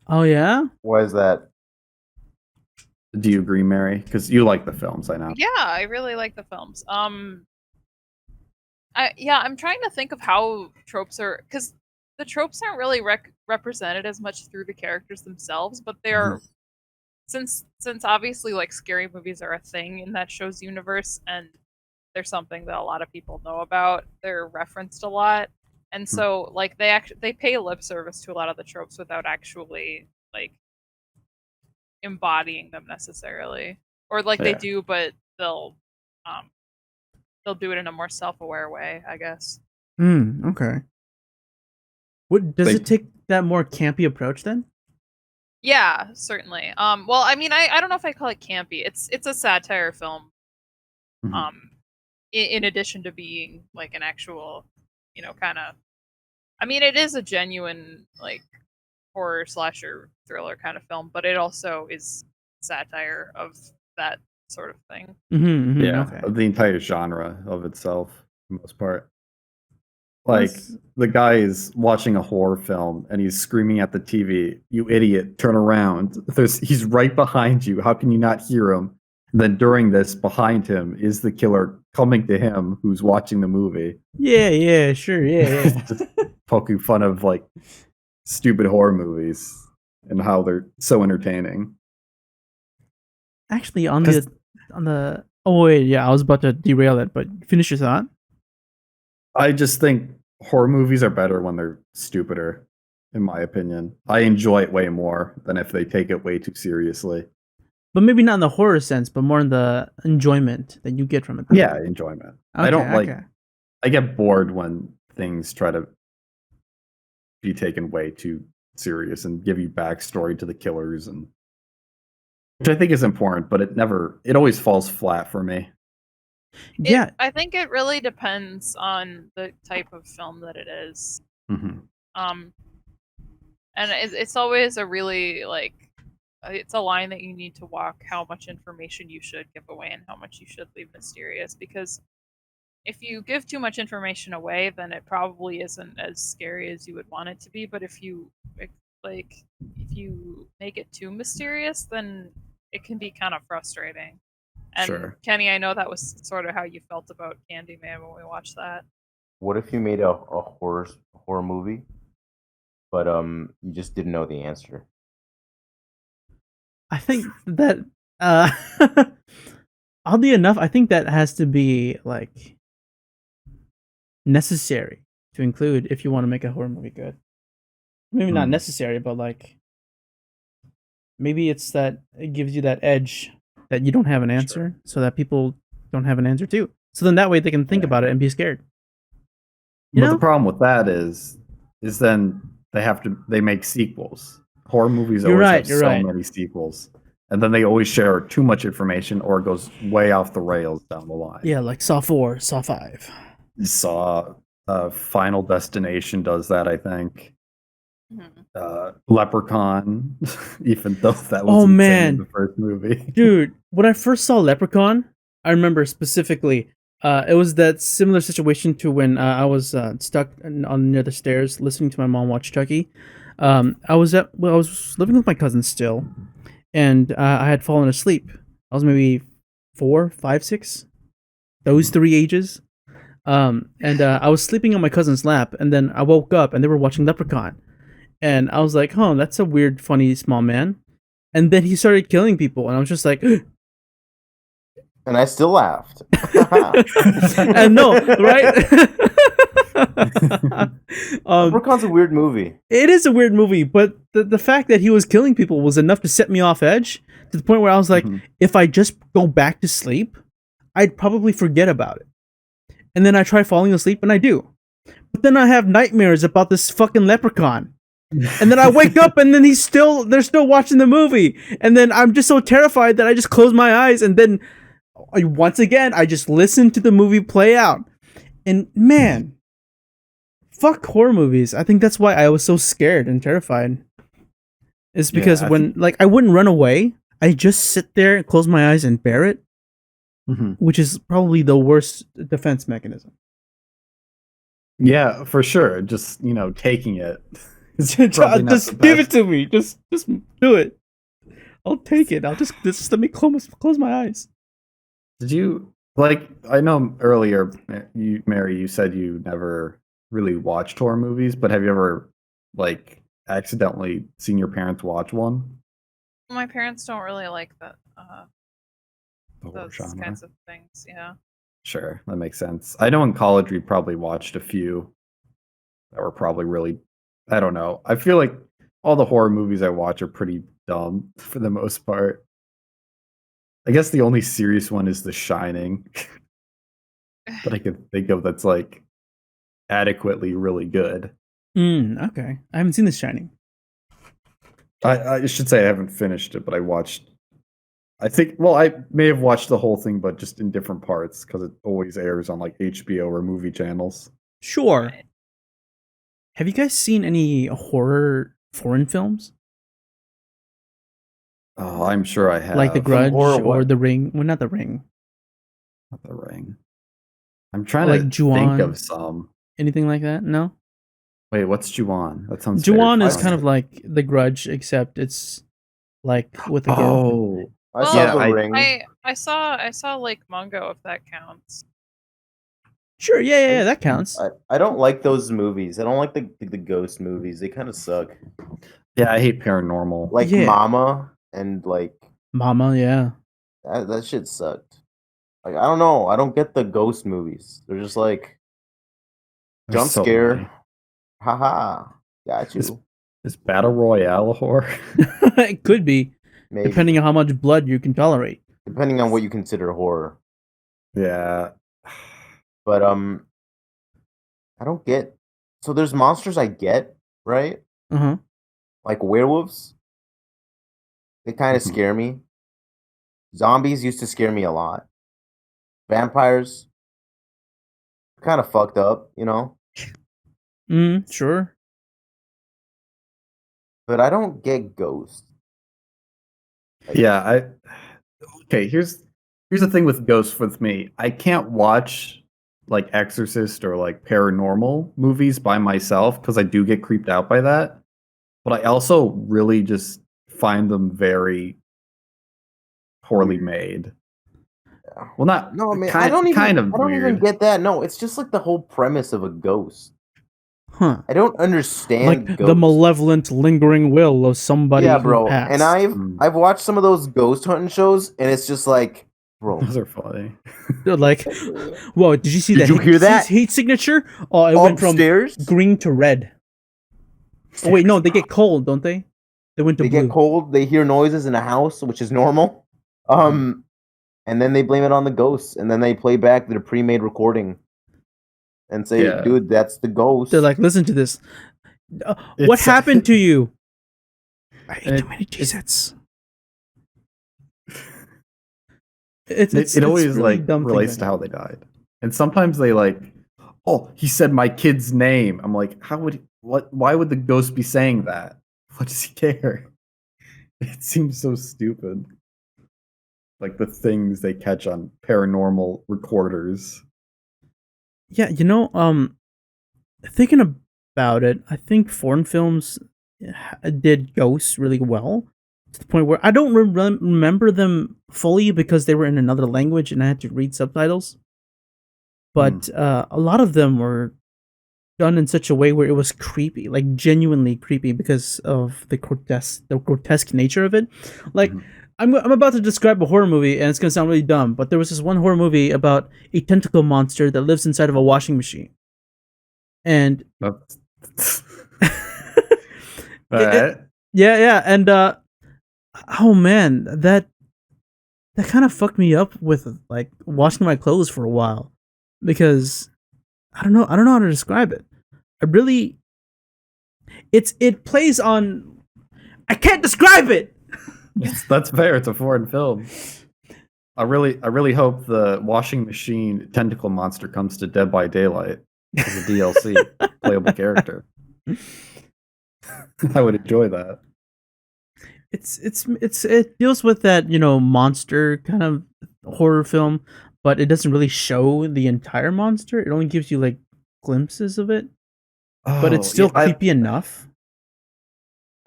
[SPEAKER 1] Oh yeah?
[SPEAKER 3] Why is that?
[SPEAKER 2] Do you agree, Mary? Because you like the films, I know.
[SPEAKER 4] Yeah, I really like the films. I'm trying to think of how tropes are, because the tropes aren't really represented as much through the characters themselves, but they're since obviously like scary movies are a thing in that show's universe, and they're something that a lot of people know about. They're referenced a lot, and so like they pay lip service to a lot of the tropes without actually like embodying them necessarily, or like they
[SPEAKER 2] Yeah.
[SPEAKER 4] do, but they'll do it in a more self-aware way, I guess.
[SPEAKER 1] Okay. What does
[SPEAKER 2] They-
[SPEAKER 1] it take that more campy approach then?
[SPEAKER 4] Yeah, certainly. Well, I mean, I don't know if I call it campy. It's a satire film.
[SPEAKER 2] Mhm.
[SPEAKER 4] In addition to being like an actual, you know, kind of. I mean, it is a genuine like horror slasher thriller kind of film, but it also is satire of that sort of thing.
[SPEAKER 2] Yeah,
[SPEAKER 1] Okay.
[SPEAKER 2] of the entire genre of itself, for the most part. Like,
[SPEAKER 1] That's-
[SPEAKER 2] the guy is watching a horror film and he's screaming at the TV, "You idiot, turn around." He's right behind you. How can you not hear him? Then during this, behind him is the killer coming to him who's watching the movie.
[SPEAKER 1] Yeah, sure, yeah.
[SPEAKER 2] Just poking fun of like stupid horror movies and how they're so entertaining.
[SPEAKER 1] Actually, on
[SPEAKER 2] 'Cause-
[SPEAKER 1] the oh wait, yeah, I was about to derail it, but finish your thought.
[SPEAKER 2] I just think horror movies are better when they're stupider, in my opinion. I enjoy it way more than if they take it way too seriously.
[SPEAKER 1] But maybe not in the horror sense, but more in the enjoyment that you get from it.
[SPEAKER 2] Yeah, enjoyment. I
[SPEAKER 1] Okay,
[SPEAKER 2] don't like.
[SPEAKER 1] okay.
[SPEAKER 2] I get bored when things try to be taken way too serious and give you backstory to the killers, and which I think is important, but it always falls flat for me.
[SPEAKER 1] Yeah,
[SPEAKER 4] I think it really depends on the type of film that it is.
[SPEAKER 2] hmm
[SPEAKER 4] Um, and it's always a really it's a line that you need to walk, how much information you should give away and how much you should leave mysterious, because if you give too much information away, then it probably isn't as scary as you would want it to be. But if you if you make it too mysterious, then it can be kind of frustrating. And
[SPEAKER 2] Sure.
[SPEAKER 4] Kenny, I know that was sort of how you felt about Candyman when we watched that.
[SPEAKER 3] What if you made a horror movie, but you just didn't know the answer?
[SPEAKER 1] I think that uh oddly enough, I think that has to be like necessary to include if you want to make a horror movie good. Maybe not
[SPEAKER 2] Hmm.
[SPEAKER 1] necessary, but like maybe it's that it gives you that edge that you don't have an answer, so that people don't have an answer too. So then that way they can think
[SPEAKER 2] Yeah.
[SPEAKER 1] about it and be scared. You
[SPEAKER 2] But
[SPEAKER 1] know?
[SPEAKER 2] the problem with that is then they make sequels. Horror movies
[SPEAKER 1] You're
[SPEAKER 2] always
[SPEAKER 1] right,
[SPEAKER 2] have
[SPEAKER 1] you're
[SPEAKER 2] so
[SPEAKER 1] right.
[SPEAKER 2] many sequels, and then they always share too much information or it goes way off the rails down the line.
[SPEAKER 1] Yeah, like Saw 4, Saw 5.
[SPEAKER 2] Saw Final Destination does that, I think.
[SPEAKER 4] Mhm.
[SPEAKER 2] Leprechaun, even though that was
[SPEAKER 1] Oh,
[SPEAKER 2] insane
[SPEAKER 1] man.
[SPEAKER 2] in the first movie.
[SPEAKER 1] Dude, when I first saw Leprechaun, I remember specifically, it was that similar situation to when I was stuck on near the stairs listening to my mom watch Chucky. I was living with my cousin still, and I had fallen asleep. I was maybe 4, 5, 6, those three ages. And I was sleeping on my cousin's lap, and then I woke up and they were watching Leprechaun, and I was like, "Oh, that's a weird, funny small man." And then he started killing people, and I was just like,
[SPEAKER 3] And I still laughed.
[SPEAKER 1] and no, right?
[SPEAKER 3] Leprechaun's a weird movie.
[SPEAKER 1] It is a weird movie, but the fact that he was killing people was enough to set me off edge to the point where I was like,
[SPEAKER 2] Mhm.
[SPEAKER 1] if I just go back to sleep, I'd probably forget about it. And then I try falling asleep, and I do. But then I have nightmares about this fucking leprechaun. And then I wake up, and then they're still watching the movie. And then I'm just so terrified that I just close my eyes, and then once again, I just listen to the movie play out. And man, fuck horror movies. I think that's why I was so scared and terrified. It's because
[SPEAKER 2] Yeah, I
[SPEAKER 1] when I wouldn't run away, I just sit there and close my eyes and bear it,
[SPEAKER 2] Mhm.
[SPEAKER 1] which is probably the worst defense mechanism.
[SPEAKER 2] Yeah, for sure. Just taking it. is probably not the
[SPEAKER 1] Just give it
[SPEAKER 2] best.
[SPEAKER 1] to me. Just do it. I'll take it. I'll just let me close my eyes.
[SPEAKER 2] Did you I know earlier, Mary, you said you never really watched horror movies, but have you ever accidentally seen your parents watch one?
[SPEAKER 4] My parents don't really like
[SPEAKER 2] The horror
[SPEAKER 4] those
[SPEAKER 2] genre.
[SPEAKER 4] kinds of things. Yeah.
[SPEAKER 2] Sure, that makes sense. I know in college we probably watched a few that were probably really, I don't know. I feel like all the horror movies I watch are pretty dumb for the most part. I guess the only serious one is The Shining that I could think of that's adequately really good.
[SPEAKER 1] Okay. I haven't seen The Shining.
[SPEAKER 2] I should say I haven't finished it, but I think, well, I may have watched the whole thing, but just in different parts because it always airs on HBO or movie channels.
[SPEAKER 1] Sure.
[SPEAKER 4] Right.
[SPEAKER 1] Have you guys seen any horror foreign films?
[SPEAKER 2] Oh, I'm sure I have.
[SPEAKER 1] Like The Grudge
[SPEAKER 3] horror
[SPEAKER 1] or
[SPEAKER 3] what?
[SPEAKER 1] The Ring? Well, not The Ring.
[SPEAKER 2] Not The Ring. I'm trying
[SPEAKER 1] Like
[SPEAKER 2] to think
[SPEAKER 1] Ju-On?
[SPEAKER 2] of some.
[SPEAKER 1] Anything like that? No?
[SPEAKER 2] Wait, what's Ju-On? That sounds very
[SPEAKER 1] Ju-On is kind
[SPEAKER 2] familiar.
[SPEAKER 1] of like The Grudge, except it's like with a gimp.
[SPEAKER 2] Oh,
[SPEAKER 3] I
[SPEAKER 4] Well,
[SPEAKER 3] saw
[SPEAKER 2] Yeah,
[SPEAKER 3] The Ring.
[SPEAKER 4] I saw Lake Mungo, if that counts.
[SPEAKER 1] Sure, yeah, that counts.
[SPEAKER 3] I don't like those movies. I don't like the ghost movies. They kind of suck.
[SPEAKER 2] yeah, I hate paranormal.
[SPEAKER 3] Like
[SPEAKER 1] Yeah.
[SPEAKER 3] Mama and
[SPEAKER 1] Mama, yeah.
[SPEAKER 3] that shit sucked. I don't know. I don't get the ghost movies. They're just Jump
[SPEAKER 2] so
[SPEAKER 3] scare.
[SPEAKER 2] many.
[SPEAKER 3] Haha. Got
[SPEAKER 2] Is,
[SPEAKER 3] you.
[SPEAKER 2] is Battle Royale a horror?
[SPEAKER 1] It could be,
[SPEAKER 3] Maybe.
[SPEAKER 1] depending on how much blood you can tolerate.
[SPEAKER 3] Depending on what you consider horror.
[SPEAKER 2] Yeah.
[SPEAKER 3] But I don't get. So there's monsters I get, right?
[SPEAKER 1] Uh-huh.
[SPEAKER 3] Like werewolves. They kind of
[SPEAKER 2] Mhm.
[SPEAKER 3] scare me. Zombies used to scare me a lot. Vampires, kind of fucked up, you know?
[SPEAKER 1] Sure.
[SPEAKER 3] But I don't get ghosts.
[SPEAKER 2] Yeah, okay, here's the thing with ghosts with me. I can't watch like Exorcist or like paranormal movies by myself because I do get creeped out by that. But I also really just find them very poorly made.
[SPEAKER 3] Yeah.
[SPEAKER 2] Well, not
[SPEAKER 3] No, I mean,
[SPEAKER 2] kind,
[SPEAKER 3] I don't even
[SPEAKER 2] weird.
[SPEAKER 3] get that. No, it's just like the whole premise of a ghost.
[SPEAKER 1] Huh.
[SPEAKER 3] I don't understand
[SPEAKER 1] Like
[SPEAKER 3] ghosts.
[SPEAKER 1] the malevolent lingering will of somebody
[SPEAKER 3] Yeah,
[SPEAKER 1] who
[SPEAKER 3] bro.
[SPEAKER 1] passed.
[SPEAKER 3] And I've watched some of those ghost hunting shows, and it's just like, bro,
[SPEAKER 2] Those are funny.
[SPEAKER 1] They're like, whoa, did you see
[SPEAKER 3] Did
[SPEAKER 1] that?
[SPEAKER 3] you hear that?
[SPEAKER 1] Heat signature? Oh, it went from
[SPEAKER 3] upstairs,
[SPEAKER 1] green to red. Oh, wait, no, they get cold, don't they? They went to
[SPEAKER 3] they
[SPEAKER 1] blue.
[SPEAKER 3] get cold, they hear noises in a house, which is normal. And then they blame it on the ghosts, and then they play back their pre-made recording and say,
[SPEAKER 2] Yeah.
[SPEAKER 3] dude, that's the ghost.
[SPEAKER 1] They're like, listen to this. What
[SPEAKER 2] It's-
[SPEAKER 1] happened to you? I ate
[SPEAKER 2] And
[SPEAKER 1] too many
[SPEAKER 2] it-
[SPEAKER 1] Cheez-Its.
[SPEAKER 2] It always
[SPEAKER 1] really
[SPEAKER 2] like
[SPEAKER 1] dumb
[SPEAKER 2] relates
[SPEAKER 1] thing
[SPEAKER 2] to how they died. And sometimes they like, oh, he said my kid's name. I'm like, why would the ghost be saying that? What does he care? It seems so stupid. Like the things they catch on paranormal recorders.
[SPEAKER 1] Yeah, thinking about it, I think foreign films did ghosts really well to the point where I don't remember them fully because they were in another language and I had to read subtitles. But a lot of them were done in such a way where it was creepy, like genuinely creepy because of the grotesque nature of it. Like, I'm about to describe a horror movie, and it's gonna sound really dumb, but there was this one horror movie about a tentacle monster that lives inside of a washing machine, and
[SPEAKER 2] That's- Alright.
[SPEAKER 1] yeah, and oh man, that kind of fucked me up with like washing my clothes for a while because I don't know how to describe it. It plays on. I can't describe it.
[SPEAKER 2] That's fair. It's a foreign film. I really hope the washing machine tentacle monster comes to Dead by Daylight as a DLC playable character. I would enjoy that.
[SPEAKER 1] It deals with that monster kind of horror film, but it doesn't really show the entire monster. It only gives you like glimpses of it, but it's still creepy enough.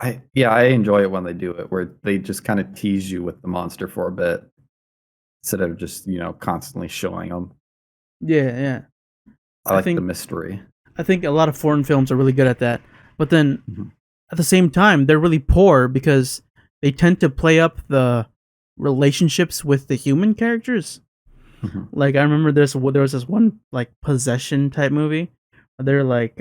[SPEAKER 2] I enjoy it when they do it, where they just kind of tease you with the monster for a bit instead of just constantly showing them.
[SPEAKER 1] Yeah.
[SPEAKER 2] I like the mystery.
[SPEAKER 1] I think a lot of foreign films are really good at that, but then
[SPEAKER 2] Mhm.
[SPEAKER 1] at the same time they're really poor because they tend to play up the relationships with the human characters.
[SPEAKER 2] Mhm.
[SPEAKER 1] Like I remember there was this one like possession type movie. They're like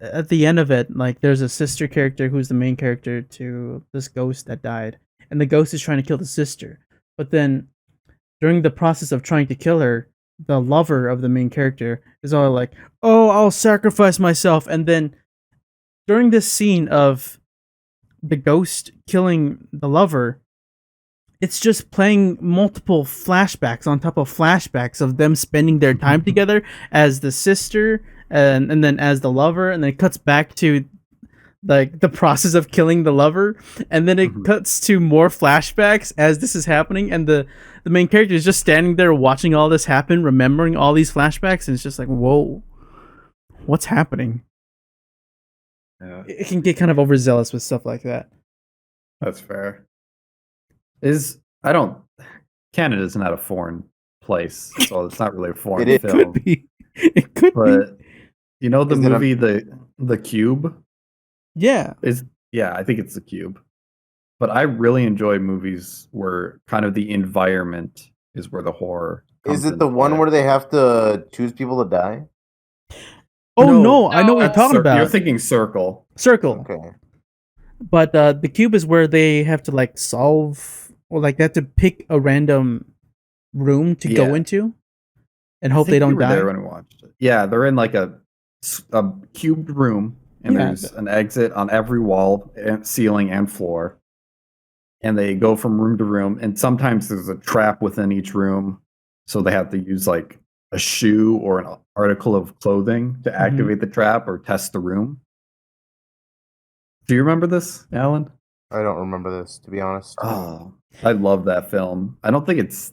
[SPEAKER 1] at the end of it, like there's a sister character who's the main character to this ghost that died, and the ghost is trying to kill the sister. But then during the process of trying to kill her, the lover of the main character is all like, "Oh, I'll sacrifice myself." And then during this scene of the ghost killing the lover, it's just playing multiple flashbacks on top of flashbacks of them spending their time together as the sister and then as the lover, and then it cuts back to like the process of killing the lover, and then it cuts to more flashbacks as this is happening, and the main character is just standing there watching all this happen, remembering all these flashbacks, and it's just like, whoa, what's happening?
[SPEAKER 2] Yeah,
[SPEAKER 1] It can get kind of overzealous with stuff like that.
[SPEAKER 2] that's fair. Canada's not a foreign place, so it's not really a foreign
[SPEAKER 3] It
[SPEAKER 2] film.
[SPEAKER 1] Could be. It could be.
[SPEAKER 2] But the
[SPEAKER 3] Is it
[SPEAKER 2] movie the Cube
[SPEAKER 1] Yeah.
[SPEAKER 2] I think it's The Cube. But I really enjoy movies where kind of the environment is where the horror comes
[SPEAKER 3] Is it
[SPEAKER 2] into
[SPEAKER 3] the one
[SPEAKER 2] play.
[SPEAKER 3] where they have to choose people to die?
[SPEAKER 1] Oh no, I know what
[SPEAKER 4] No.
[SPEAKER 1] you're talking
[SPEAKER 2] You're
[SPEAKER 1] about.
[SPEAKER 2] thinking Circle.
[SPEAKER 1] Circle.
[SPEAKER 3] Okay.
[SPEAKER 1] But the cube is where they have to like solve, or like they have to pick a random room to go
[SPEAKER 2] Yeah.
[SPEAKER 1] into, and
[SPEAKER 2] I
[SPEAKER 1] hope they
[SPEAKER 2] think we
[SPEAKER 1] don't
[SPEAKER 2] were
[SPEAKER 1] die.
[SPEAKER 2] there when we watched it. Yeah, they're in like a cubed room, and
[SPEAKER 1] Yeah.
[SPEAKER 2] there's an exit on every wall, and ceiling, and floor. And they go from room to room, and sometimes there's a trap within each room, so they have to use like a shoe or an article of clothing to activate the trap or test the room. Do you remember this, Alan?
[SPEAKER 3] I don't remember this, to be honest.
[SPEAKER 2] Oh, I love that film. I don't think it's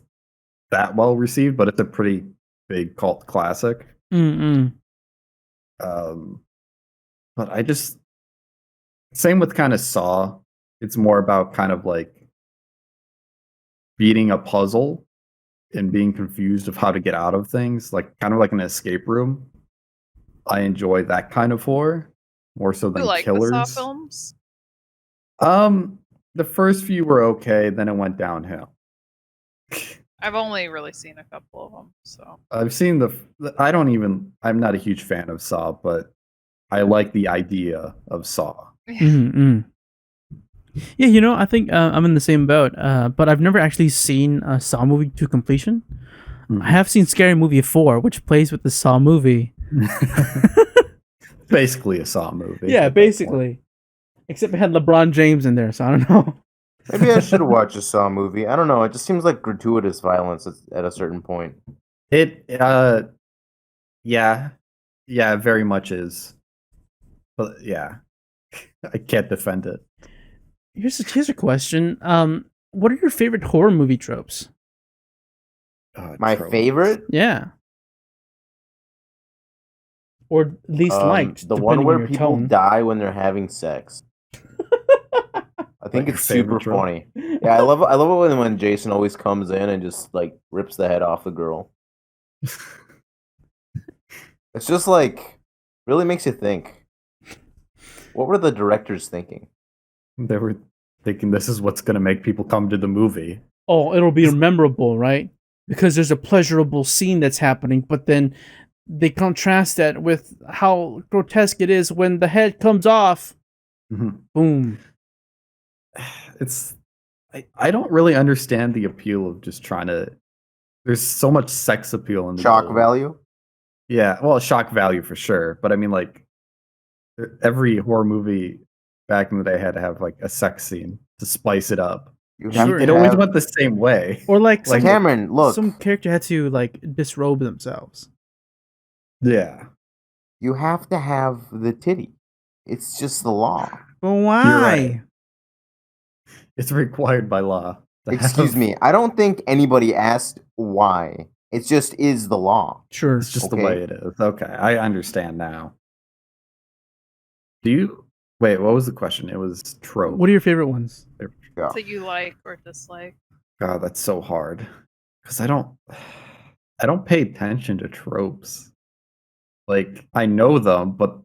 [SPEAKER 2] that well received, but it's a pretty big cult classic.
[SPEAKER 1] Mm-mm.
[SPEAKER 2] But I just same with kind of Saw. It's more about kind of like beating a puzzle and being confused of how to get out of things, like kind of like an escape room. I enjoy that kind of horror more so
[SPEAKER 4] You
[SPEAKER 2] than
[SPEAKER 4] like
[SPEAKER 2] killers.
[SPEAKER 4] the Saw films?
[SPEAKER 2] The first few were okay, then it went downhill.
[SPEAKER 4] I've only really seen a couple of them, so
[SPEAKER 2] I've seen I'm not a huge fan of Saw, but I like the idea of Saw.
[SPEAKER 1] Mm-mm. Yeah, you know, I think I'm in the same boat. But I've never actually seen a Saw movie to completion. I have seen Scary Movie 4, which plays with the Saw movie.
[SPEAKER 2] Basically a Saw movie.
[SPEAKER 1] Yeah,
[SPEAKER 2] at that
[SPEAKER 1] basically. Except it had LeBron James in there, so I don't know.
[SPEAKER 3] Maybe I should watch a Saw movie. I don't know. It just seems like gratuitous violence at a certain point.
[SPEAKER 2] point. Yeah, it very much is. But yeah, I can't defend it.
[SPEAKER 1] Here's a question. What are your favorite horror movie tropes?
[SPEAKER 3] My
[SPEAKER 2] Tropes.
[SPEAKER 3] favorite?
[SPEAKER 1] Yeah. Or least liked.
[SPEAKER 3] The one
[SPEAKER 1] depending
[SPEAKER 3] where
[SPEAKER 1] on your
[SPEAKER 3] people
[SPEAKER 1] tone.
[SPEAKER 3] die when they're having sex. I think
[SPEAKER 2] your
[SPEAKER 3] it's super
[SPEAKER 2] favorite trope?
[SPEAKER 3] funny. Yeah, I love it when Jason always comes in and just like rips the head off the girl. It's just like really makes you think. What were the directors thinking?
[SPEAKER 2] They were thinking this is what's going to make people come to the movie.
[SPEAKER 1] Oh, it'll be memorable, right? Because there's a pleasurable scene that's happening, but then they contrast that with how grotesque it is when the head comes off.
[SPEAKER 2] Mhm.
[SPEAKER 1] Boom.
[SPEAKER 2] I don't really understand the appeal of just trying to. There's so much sex appeal in the
[SPEAKER 3] Shock
[SPEAKER 2] old-
[SPEAKER 3] value?
[SPEAKER 2] Yeah, well, shock value for sure. But I mean, like, every horror movie back in the day had to have like a sex scene to spice it up.
[SPEAKER 3] You
[SPEAKER 1] Sure.
[SPEAKER 3] have to
[SPEAKER 2] It always
[SPEAKER 3] have-
[SPEAKER 2] went the same way.
[SPEAKER 1] Or like,
[SPEAKER 2] Like,
[SPEAKER 1] some,
[SPEAKER 3] Cameron, look.
[SPEAKER 1] some character had to like disrobe themselves.
[SPEAKER 2] Yeah,
[SPEAKER 3] You have to have the titty. It's just the law.
[SPEAKER 1] But why?
[SPEAKER 2] right. It's required by law. to
[SPEAKER 3] Excuse
[SPEAKER 2] have-
[SPEAKER 3] me. I don't think anybody asked why. It just is the law.
[SPEAKER 1] Sure.
[SPEAKER 2] It's just
[SPEAKER 3] Okay.
[SPEAKER 2] the way it is. Okay, I understand now. Do you wait? What was the question? It was trope.
[SPEAKER 1] What are your favorite ones?
[SPEAKER 3] Yeah.
[SPEAKER 4] that you like or dislike.
[SPEAKER 2] God, that's so hard because I don't pay attention to tropes. Like I know them, but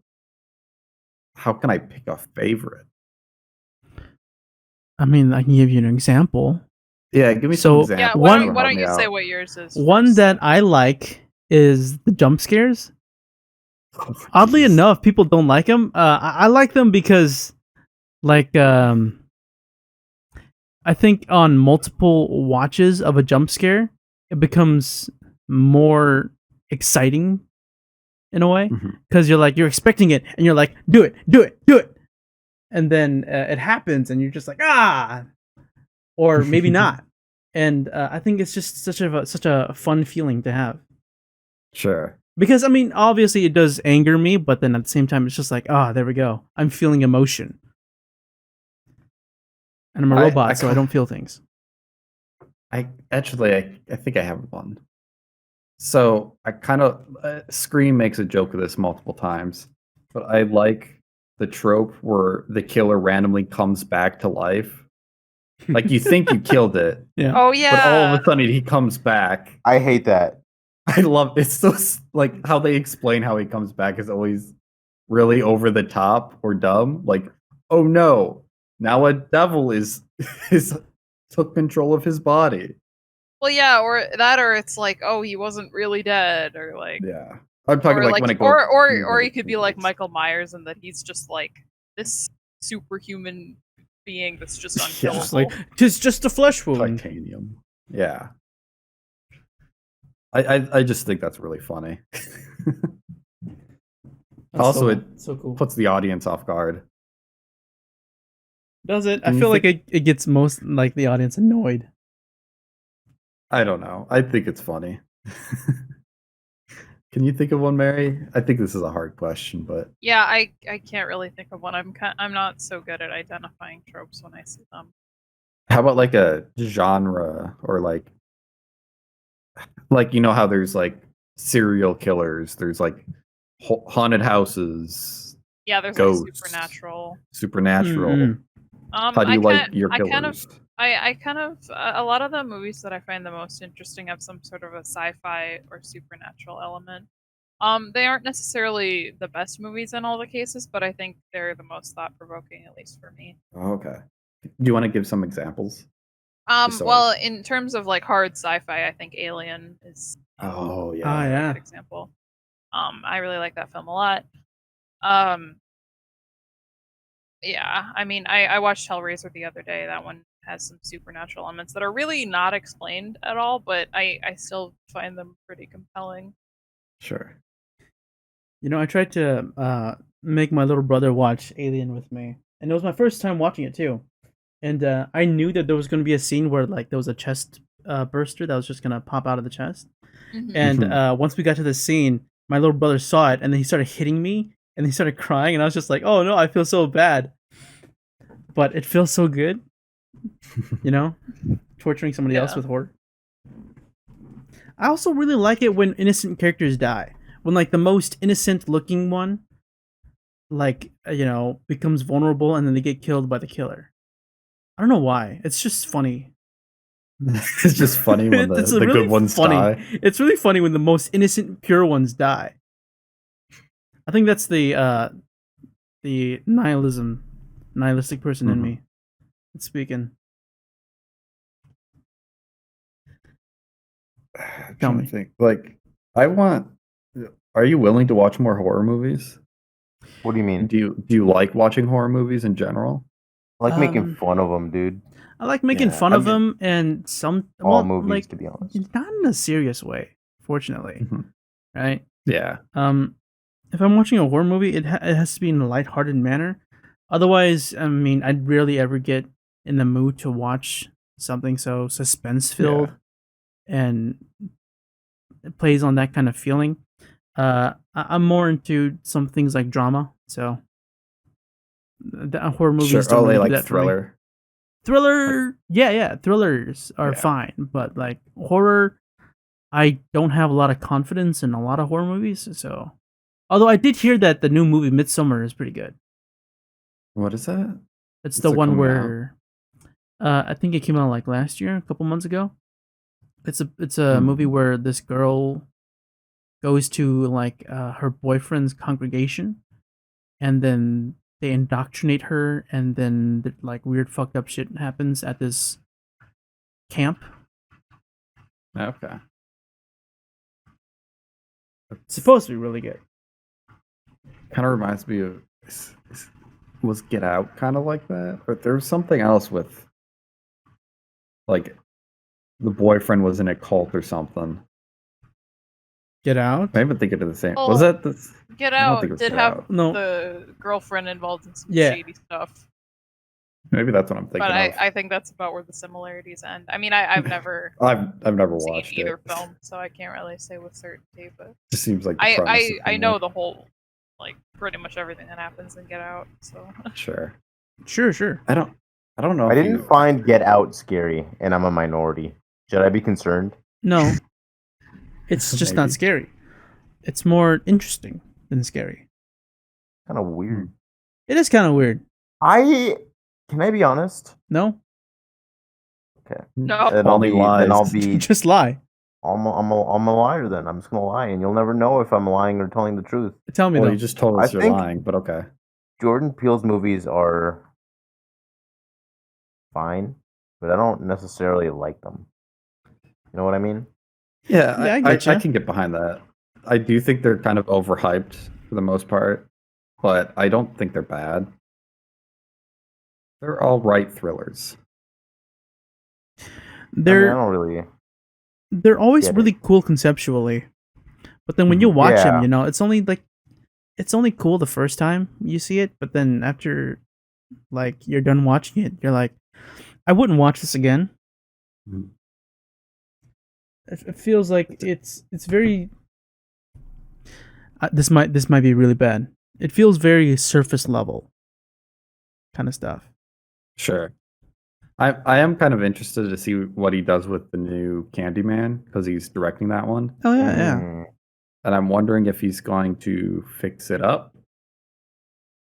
[SPEAKER 2] how can I pick a favorite?
[SPEAKER 1] I mean, I can give you an example.
[SPEAKER 2] Yeah, give me
[SPEAKER 1] So-
[SPEAKER 2] some
[SPEAKER 4] Yeah,
[SPEAKER 2] examples.
[SPEAKER 4] why
[SPEAKER 1] One-
[SPEAKER 4] don't, why don't
[SPEAKER 2] Help me
[SPEAKER 4] you say
[SPEAKER 2] out.
[SPEAKER 4] what yours is?
[SPEAKER 1] One
[SPEAKER 4] first?
[SPEAKER 1] that I like is the jump scares.
[SPEAKER 2] Oh,
[SPEAKER 1] Oddly
[SPEAKER 2] jeez.
[SPEAKER 1] enough, people don't like them. I like them because, like, I think on multiple watches of a jump scare, it becomes more exciting in a way
[SPEAKER 2] Mhm.
[SPEAKER 1] because you're expecting it and you're like, do it, do it, do it, and then it happens and you're just like, ah, or maybe not. And I think it's just such a fun feeling to have.
[SPEAKER 2] Sure.
[SPEAKER 1] Because I mean, obviously it does anger me, but then at the same time, it's just like, ah, there we go. I'm feeling emotion, and I'm a
[SPEAKER 2] I
[SPEAKER 1] robot, so I
[SPEAKER 2] ca-
[SPEAKER 1] don't feel things.
[SPEAKER 2] I think I have one. So I kind of Scream makes a joke of this multiple times, but I like the trope where the killer randomly comes back to life. Like you think you killed it,
[SPEAKER 1] Yeah.
[SPEAKER 4] Oh
[SPEAKER 2] but
[SPEAKER 4] yeah.
[SPEAKER 2] all of a sudden he comes back.
[SPEAKER 3] I hate that.
[SPEAKER 2] I love it's so like how they explain how he comes back is always really over the top or dumb. Like, oh no, now a devil is took control of his body.
[SPEAKER 4] Well, yeah, or it's like, oh, he wasn't really dead, or like,
[SPEAKER 2] Yeah. I'm talking
[SPEAKER 4] or
[SPEAKER 2] like
[SPEAKER 4] like,
[SPEAKER 2] when it goes.
[SPEAKER 4] or he could be like Michael Myers, and that he's just like this superhuman being that's just
[SPEAKER 2] Yeah.
[SPEAKER 4] unkillable.
[SPEAKER 1] It's like, tis just a flesh wound.
[SPEAKER 2] Titanium. Yeah. I just think that's really funny.
[SPEAKER 1] That's
[SPEAKER 2] Also, it
[SPEAKER 1] so cool.
[SPEAKER 2] puts the audience off guard.
[SPEAKER 1] Does it? I
[SPEAKER 2] Can you
[SPEAKER 1] feel like it gets most like the audience annoyed.
[SPEAKER 2] I don't know. I think it's funny. Can you think of one, Mary? I think this is a hard question, but
[SPEAKER 4] Yeah, I can't really think of one. I'm not so good at identifying tropes when I see them.
[SPEAKER 2] how about like a genre or like you know how there's like serial killers, there's like haunted houses,
[SPEAKER 4] Yeah, there's
[SPEAKER 2] ghosts,
[SPEAKER 4] like supernatural.
[SPEAKER 2] supernatural.
[SPEAKER 1] Mm-mm.
[SPEAKER 2] How do you like your
[SPEAKER 4] I
[SPEAKER 2] killers?
[SPEAKER 4] kind of a lot of the movies that I find the most interesting have some sort of a sci-fi or supernatural element. They aren't necessarily the best movies in all the cases, but I think they're the most thought-provoking, at least for me.
[SPEAKER 2] Okay. Do you want to give some examples? So
[SPEAKER 4] Well, in terms of like hard sci-fi, I think Alien is
[SPEAKER 2] Oh
[SPEAKER 1] Ah,
[SPEAKER 2] yeah.
[SPEAKER 4] a
[SPEAKER 1] yeah.
[SPEAKER 4] good example. I really like that film a lot. Um, yeah, I mean, I watched Hellraiser the other day. That one has some supernatural elements that are really not explained at all, but I still find them pretty compelling.
[SPEAKER 2] Sure.
[SPEAKER 1] You know, I tried to make my little brother watch Alien with me, and it was my first time watching it too. And I knew that there was going to be a scene where like there was a chest burster that was just gonna pop out of the chest.
[SPEAKER 4] Mhm.
[SPEAKER 1] And once we got to the scene, my little brother saw it, and then he started hitting me, and he started crying, and I was just like, "Oh no, I feel so bad," but it feels so good, you know, torturing somebody else
[SPEAKER 4] Yeah.
[SPEAKER 1] with horror. I also really like it when innocent characters die. When like the most innocent looking one, like you know, becomes vulnerable and then they get killed by the killer. I don't know why. It's just funny.
[SPEAKER 2] It's just funny when the
[SPEAKER 1] It's
[SPEAKER 2] good
[SPEAKER 1] really
[SPEAKER 2] ones
[SPEAKER 1] funny.
[SPEAKER 2] die.
[SPEAKER 1] It's really funny when the most innocent, pure ones die. I think that's the nihilistic person in
[SPEAKER 2] Mhm.
[SPEAKER 1] me. It's speaking.
[SPEAKER 2] I'm
[SPEAKER 1] Tell
[SPEAKER 2] trying
[SPEAKER 1] me.
[SPEAKER 2] to think. Like, I want. Are you willing to watch more horror movies?
[SPEAKER 3] What do you mean?
[SPEAKER 2] Do you like watching horror movies in general?
[SPEAKER 3] I like making
[SPEAKER 1] Um,
[SPEAKER 3] fun of them, dude.
[SPEAKER 1] I like making
[SPEAKER 2] Yeah,
[SPEAKER 1] fun
[SPEAKER 2] I
[SPEAKER 1] of
[SPEAKER 2] mean-
[SPEAKER 1] them and some
[SPEAKER 3] All movies,
[SPEAKER 1] like
[SPEAKER 3] to be honest.
[SPEAKER 1] not in a serious way, fortunately.
[SPEAKER 2] Mhm.
[SPEAKER 1] Right?
[SPEAKER 2] Yeah.
[SPEAKER 1] If I'm watching a horror movie, it has to be in a lighthearted manner. Otherwise, I mean, I'd rarely ever get in the mood to watch something so suspense filled and it plays on that kind of feeling. I'm more into some things like drama, so the horror movies
[SPEAKER 2] Sure.
[SPEAKER 1] don't
[SPEAKER 2] Oh,
[SPEAKER 1] really
[SPEAKER 2] they
[SPEAKER 1] do
[SPEAKER 2] like
[SPEAKER 1] that for me.
[SPEAKER 2] thriller.
[SPEAKER 1] Thriller, yeah, thrillers are
[SPEAKER 2] Yeah.
[SPEAKER 1] fine, but like horror, I don't have a lot of confidence in a lot of horror movies. So, although I did hear that the new movie Midsummer is pretty good.
[SPEAKER 2] What is that?
[SPEAKER 1] It's
[SPEAKER 2] Is
[SPEAKER 1] the
[SPEAKER 2] it
[SPEAKER 1] one
[SPEAKER 2] coming out?
[SPEAKER 1] where, I think it came out like last year, a couple months ago. It's a movie where this girl goes to like her boyfriend's congregation, and then they indoctrinate her, and then like weird fucked up shit happens at this camp.
[SPEAKER 2] Okay.
[SPEAKER 1] It's supposed to be really good.
[SPEAKER 2] Kind of reminds me of was Get Out kind of like that, but there was something else with like the boyfriend was in a cult or something.
[SPEAKER 1] Get Out?
[SPEAKER 2] I even thinking of the same.
[SPEAKER 4] Oh,
[SPEAKER 2] Was that the?
[SPEAKER 4] Get
[SPEAKER 2] I don't
[SPEAKER 4] Out
[SPEAKER 2] think it was
[SPEAKER 4] did
[SPEAKER 2] Get
[SPEAKER 4] have
[SPEAKER 2] Out.
[SPEAKER 1] No.
[SPEAKER 4] the girlfriend involved in some
[SPEAKER 1] Yeah.
[SPEAKER 4] shady stuff,
[SPEAKER 2] Maybe that's what I'm thinking
[SPEAKER 4] but
[SPEAKER 2] of.
[SPEAKER 4] I think that's about where the similarities end. I mean, I've never
[SPEAKER 2] I've never
[SPEAKER 4] seen
[SPEAKER 2] watched
[SPEAKER 4] either
[SPEAKER 2] it.
[SPEAKER 4] film, so I can't really say with certainty. But
[SPEAKER 2] Just seems like the premise is
[SPEAKER 4] I know
[SPEAKER 2] similar.
[SPEAKER 4] the whole, like pretty much everything that happens in Get Out. So
[SPEAKER 2] Sure.
[SPEAKER 1] Sure.
[SPEAKER 2] I don't know.
[SPEAKER 3] I
[SPEAKER 2] if
[SPEAKER 3] didn't
[SPEAKER 2] you-
[SPEAKER 3] find Get Out scary, and I'm a minority. Should I be concerned?
[SPEAKER 1] No. It's just not
[SPEAKER 2] Maybe.
[SPEAKER 1] scary. It's more interesting than scary.
[SPEAKER 3] Kind of weird.
[SPEAKER 1] It is kind of weird.
[SPEAKER 3] Can I be honest?
[SPEAKER 1] No?
[SPEAKER 3] Okay.
[SPEAKER 4] no,
[SPEAKER 3] Then
[SPEAKER 2] Only lies.
[SPEAKER 3] I'll be.
[SPEAKER 1] Just lie.
[SPEAKER 3] I'm a liar then. I'm just gonna lie, and you'll never know if I'm lying or telling the truth.
[SPEAKER 1] Tell me
[SPEAKER 2] Well,
[SPEAKER 1] though.
[SPEAKER 2] you just told us
[SPEAKER 3] I
[SPEAKER 2] you're
[SPEAKER 3] think-
[SPEAKER 2] lying, but okay.
[SPEAKER 3] Jordan Peele's movies are fine, but I don't necessarily like them. You know what I mean?
[SPEAKER 2] Yeah,
[SPEAKER 1] Yeah, I
[SPEAKER 2] I
[SPEAKER 1] getcha.
[SPEAKER 2] can get behind that. I do think they're kind of overhyped for the most part, but I don't think they're bad. They're all right thrillers.
[SPEAKER 3] I
[SPEAKER 1] They're
[SPEAKER 3] don't really.
[SPEAKER 1] they're always
[SPEAKER 3] get it.
[SPEAKER 1] really cool conceptually, but then when you watch them,
[SPEAKER 3] Yeah.
[SPEAKER 1] it's only cool the first time you see it, but then after you're done watching it, you're like, I wouldn't watch this again.
[SPEAKER 2] Mhm.
[SPEAKER 1] It feels like it's very. This might be really bad. It feels very surface level kind of stuff.
[SPEAKER 2] Sure. I am kind of interested to see what he does with the new Candyman because he's directing that one.
[SPEAKER 1] Oh yeah.
[SPEAKER 3] Mm.
[SPEAKER 2] And I'm wondering if he's going to fix it up.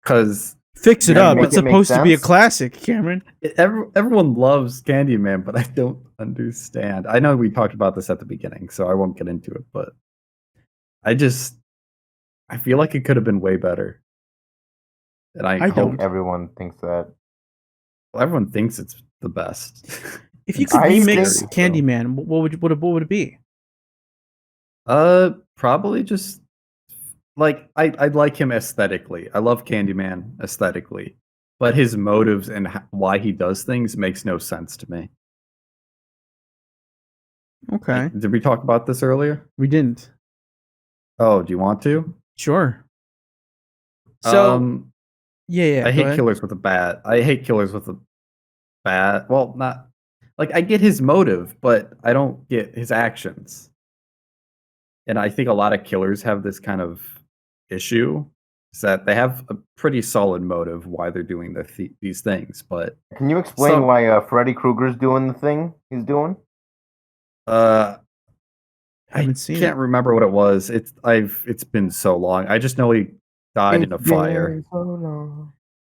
[SPEAKER 2] Because
[SPEAKER 1] Fix it
[SPEAKER 3] Yeah,
[SPEAKER 1] up.
[SPEAKER 3] make
[SPEAKER 1] It's
[SPEAKER 3] it make
[SPEAKER 1] supposed to be a
[SPEAKER 3] sense.
[SPEAKER 1] classic, Cameron.
[SPEAKER 2] everyone loves Candyman, but I don't understand. I know we talked about this at the beginning, so I won't get into it, but I feel like it could have been way better. And
[SPEAKER 1] I
[SPEAKER 3] I
[SPEAKER 1] don't.
[SPEAKER 3] think everyone thinks that.
[SPEAKER 2] well, everyone thinks it's the best.
[SPEAKER 1] If you
[SPEAKER 2] It's
[SPEAKER 1] could
[SPEAKER 3] I
[SPEAKER 1] remix
[SPEAKER 3] scary,
[SPEAKER 1] Candyman, what would it be?
[SPEAKER 2] Probably just like I like him aesthetically. I love Candyman aesthetically, but his motives and why he does things makes no sense to me.
[SPEAKER 1] Okay,
[SPEAKER 2] Did we talk about this earlier?
[SPEAKER 1] we didn't.
[SPEAKER 2] Oh, do you want to?
[SPEAKER 1] Sure. So yeah.
[SPEAKER 2] I
[SPEAKER 1] go
[SPEAKER 2] hate
[SPEAKER 1] ahead.
[SPEAKER 2] killers with a bat. I hate killers with a bat. Well, not like I get his motive, but I don't get his actions. And I think a lot of killers have this kind of issue, is that they have a pretty solid motive why they're doing these things, but
[SPEAKER 3] Can you explain
[SPEAKER 2] Some-
[SPEAKER 3] why Freddy Krueger's doing the thing he's doing?
[SPEAKER 2] I
[SPEAKER 1] Haven't seen
[SPEAKER 2] can't
[SPEAKER 1] it.
[SPEAKER 2] remember what it was. It's been so long. I just know he died in a fire,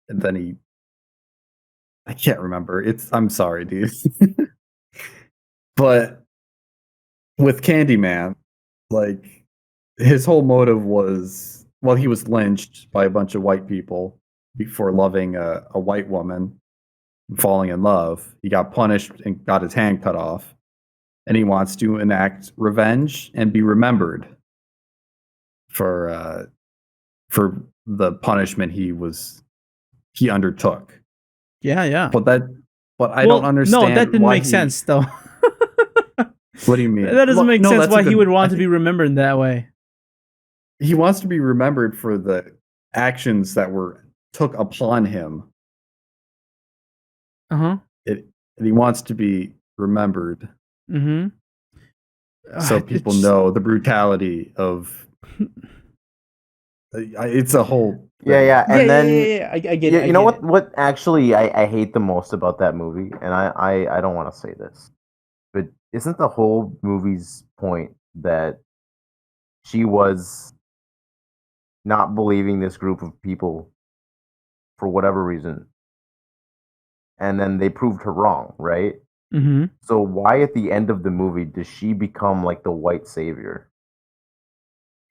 [SPEAKER 2] and then I can't remember. I'm sorry, dude. But with Candyman, like his whole motive was, well, he was lynched by a bunch of white people for loving a white woman and falling in love. He got punished and got his hand cut off, and he wants to enact revenge and be remembered for the punishment he undertook.
[SPEAKER 1] Yeah.
[SPEAKER 2] But I don't understand.
[SPEAKER 1] No, that didn't
[SPEAKER 2] why
[SPEAKER 1] make sense though.
[SPEAKER 2] What do you mean?
[SPEAKER 1] That doesn't make
[SPEAKER 2] No,
[SPEAKER 1] sense
[SPEAKER 2] that's a
[SPEAKER 1] why he
[SPEAKER 2] good-
[SPEAKER 1] would
[SPEAKER 2] I
[SPEAKER 1] want to
[SPEAKER 2] think
[SPEAKER 1] be remembered in that way.
[SPEAKER 2] He wants to be remembered for the actions that were took upon him.
[SPEAKER 1] Uh-huh.
[SPEAKER 2] And he wants to be remembered
[SPEAKER 1] Mm-hmm.
[SPEAKER 2] so people know the brutality of. It's a whole.
[SPEAKER 3] Yeah. And then
[SPEAKER 1] I get it.
[SPEAKER 3] you know what actually I hate the most about that movie, and I don't want to say this, but isn't the whole movie's point that she was not believing this group of people for whatever reason, and then they proved her wrong, right?
[SPEAKER 1] Mm-hmm.
[SPEAKER 3] So why at the end of the movie does she become like the white savior?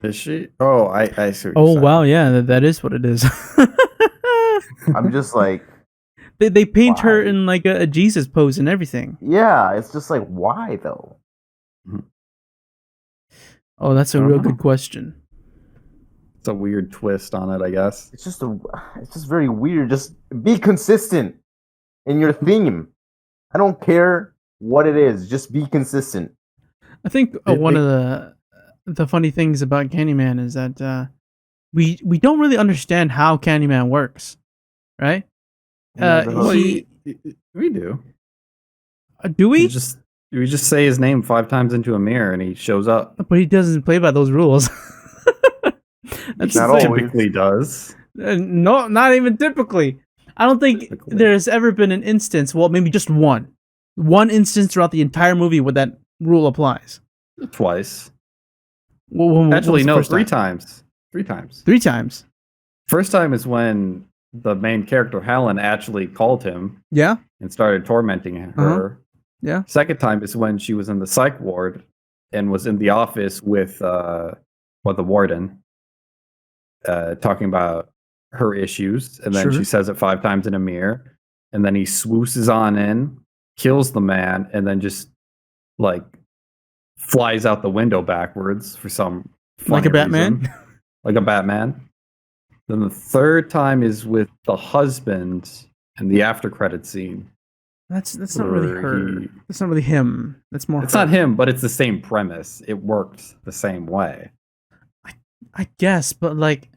[SPEAKER 2] Is she? Oh, I see. What you're
[SPEAKER 1] Oh
[SPEAKER 2] saying.
[SPEAKER 1] wow, yeah, that is what it is.
[SPEAKER 3] I'm just like,
[SPEAKER 1] they paint her
[SPEAKER 3] Why?
[SPEAKER 1] in like a Jesus pose and everything.
[SPEAKER 3] yeah, it's just like, why though?
[SPEAKER 1] Oh, that's a
[SPEAKER 2] I don't
[SPEAKER 1] real
[SPEAKER 2] know.
[SPEAKER 1] good question.
[SPEAKER 2] It's a weird twist on it, I guess.
[SPEAKER 3] It's just very weird. Just be consistent in your theme. I don't care what it is. Just be consistent.
[SPEAKER 1] I think
[SPEAKER 2] It-
[SPEAKER 1] one
[SPEAKER 2] it-
[SPEAKER 1] of the funny things about Candyman is that we don't really understand how Candyman works, right?
[SPEAKER 2] Well,
[SPEAKER 1] He
[SPEAKER 2] we do.
[SPEAKER 1] do
[SPEAKER 2] We
[SPEAKER 1] we?
[SPEAKER 2] just say his name 5 times into a mirror and he shows up.
[SPEAKER 1] But he doesn't play by those rules. That's
[SPEAKER 3] Not
[SPEAKER 1] the thing.
[SPEAKER 3] always.
[SPEAKER 2] Typically does.
[SPEAKER 1] No, not even typically. I don't think
[SPEAKER 2] Typically.
[SPEAKER 1] there's ever been an instance, well, maybe just one instance throughout the entire movie where that rule applies.
[SPEAKER 2] Twice.
[SPEAKER 1] What
[SPEAKER 2] Actually,
[SPEAKER 1] was the
[SPEAKER 2] no,
[SPEAKER 1] first
[SPEAKER 2] 3
[SPEAKER 1] time?
[SPEAKER 2] times. 3 times.
[SPEAKER 1] 3 times.
[SPEAKER 2] First time is when the main character Helen actually called him
[SPEAKER 1] Yeah.
[SPEAKER 2] and started tormenting her.
[SPEAKER 1] Yeah.
[SPEAKER 2] Second time is when she was in the psych ward and was in the office with the warden, talking about her issues, and then
[SPEAKER 1] Sure.
[SPEAKER 2] she says it 5 times in a mirror, and then he swooses on in, kills the man, and then just like flies out the window backwards for some
[SPEAKER 1] Like a
[SPEAKER 2] funny
[SPEAKER 1] Batman?
[SPEAKER 2] reason. Like a Batman. Then the third time is with the husband and the after credit scene.
[SPEAKER 1] That's not really
[SPEAKER 2] where
[SPEAKER 1] her.
[SPEAKER 2] he-
[SPEAKER 1] That's not really him. That's more
[SPEAKER 2] It's
[SPEAKER 1] her.
[SPEAKER 2] not him, but it's the same premise. It worked the same way.
[SPEAKER 1] I guess, but like,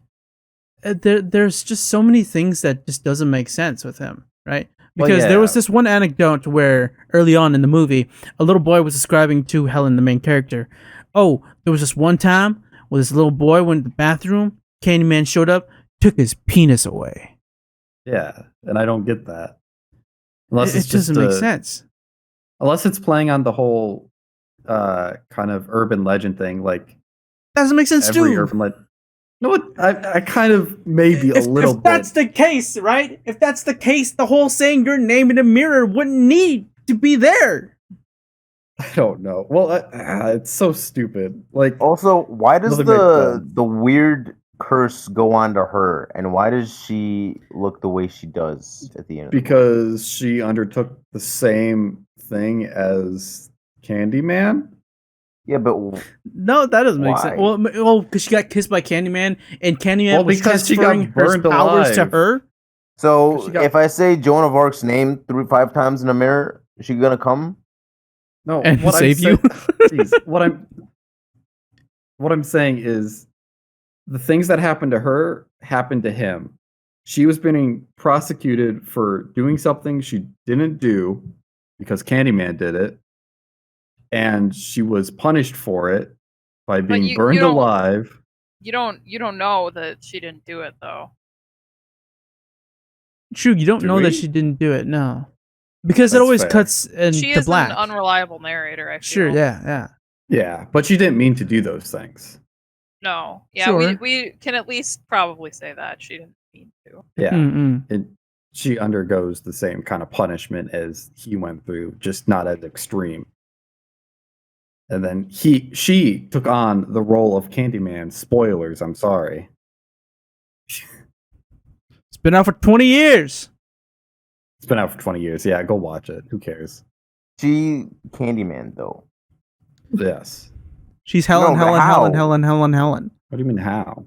[SPEAKER 1] there's just so many things that just doesn't make sense with him, right?
[SPEAKER 2] Well,
[SPEAKER 1] Because there was
[SPEAKER 2] yeah.
[SPEAKER 1] this one anecdote where early on in the movie, a little boy was describing to Helen, the main character, "Oh, there was this one time where this little boy went to the bathroom, Candyman showed up, took his penis away."
[SPEAKER 2] Yeah, and I don't get that. Unless
[SPEAKER 1] It
[SPEAKER 2] it's just
[SPEAKER 1] doesn't make sense.
[SPEAKER 2] Unless it's playing on the whole kind of urban legend thing, like
[SPEAKER 1] Doesn't make sense
[SPEAKER 2] every
[SPEAKER 1] too.
[SPEAKER 2] urban legend. No, I kind of maybe a little
[SPEAKER 1] If that's
[SPEAKER 2] bit.
[SPEAKER 1] the case, right? If that's the case, the whole saying your name in a mirror wouldn't need to be there.
[SPEAKER 2] I don't know. Well, it's so stupid. Like,
[SPEAKER 3] Also, why does
[SPEAKER 2] Doesn't make sense.
[SPEAKER 3] the weird curse go on to her, and why does she look the way she does at the end?
[SPEAKER 2] because she undertook the same thing as Candyman.
[SPEAKER 3] Yeah, but
[SPEAKER 1] No, that doesn't make sense.
[SPEAKER 3] Why?
[SPEAKER 1] Well, because she got kissed by Candyman, and Candyman
[SPEAKER 2] Well,
[SPEAKER 1] was
[SPEAKER 2] because she got
[SPEAKER 1] transferring her
[SPEAKER 2] burned
[SPEAKER 1] powers to
[SPEAKER 2] alive.
[SPEAKER 1] her.
[SPEAKER 3] so
[SPEAKER 2] She got-
[SPEAKER 3] if I say Joan of Arc's name 5 times in a mirror, is she gonna come?
[SPEAKER 2] No,
[SPEAKER 1] And
[SPEAKER 2] what
[SPEAKER 1] save
[SPEAKER 2] I'm
[SPEAKER 1] you?
[SPEAKER 2] Jeez, what I'm saying is the things that happened to her happened to him. She was being prosecuted for doing something she didn't do because Candyman did it, and she was punished for it by being
[SPEAKER 4] you
[SPEAKER 2] burned
[SPEAKER 4] don't-
[SPEAKER 2] alive.
[SPEAKER 4] You don't know that she didn't do it though.
[SPEAKER 1] True, you don't
[SPEAKER 2] Do
[SPEAKER 1] know that
[SPEAKER 2] we?
[SPEAKER 1] she didn't do it. No, because it
[SPEAKER 2] That's
[SPEAKER 1] always
[SPEAKER 2] fair.
[SPEAKER 1] cuts into
[SPEAKER 4] She is
[SPEAKER 1] black.
[SPEAKER 4] an unreliable narrator. I feel.
[SPEAKER 1] Sure, yeah.
[SPEAKER 2] Yeah, but she didn't mean to do those things.
[SPEAKER 4] No. Yeah,
[SPEAKER 1] Sure.
[SPEAKER 4] we can at least probably say that she didn't mean to.
[SPEAKER 2] Yeah,
[SPEAKER 1] Mm-mm.
[SPEAKER 2] she undergoes the same kind of punishment as he went through, just not as extreme. And then she took on the role of Candyman. Spoilers, I'm sorry.
[SPEAKER 1] It's been out for 20 years.
[SPEAKER 2] It's been out for 20 years. Yeah, go watch it. Who cares?
[SPEAKER 3] She Candyman though.
[SPEAKER 2] Yes.
[SPEAKER 1] She's Helen,
[SPEAKER 3] No, but
[SPEAKER 1] Helen,
[SPEAKER 3] how?
[SPEAKER 1] Helen, Helen, Helen, Helen.
[SPEAKER 2] What do you mean how?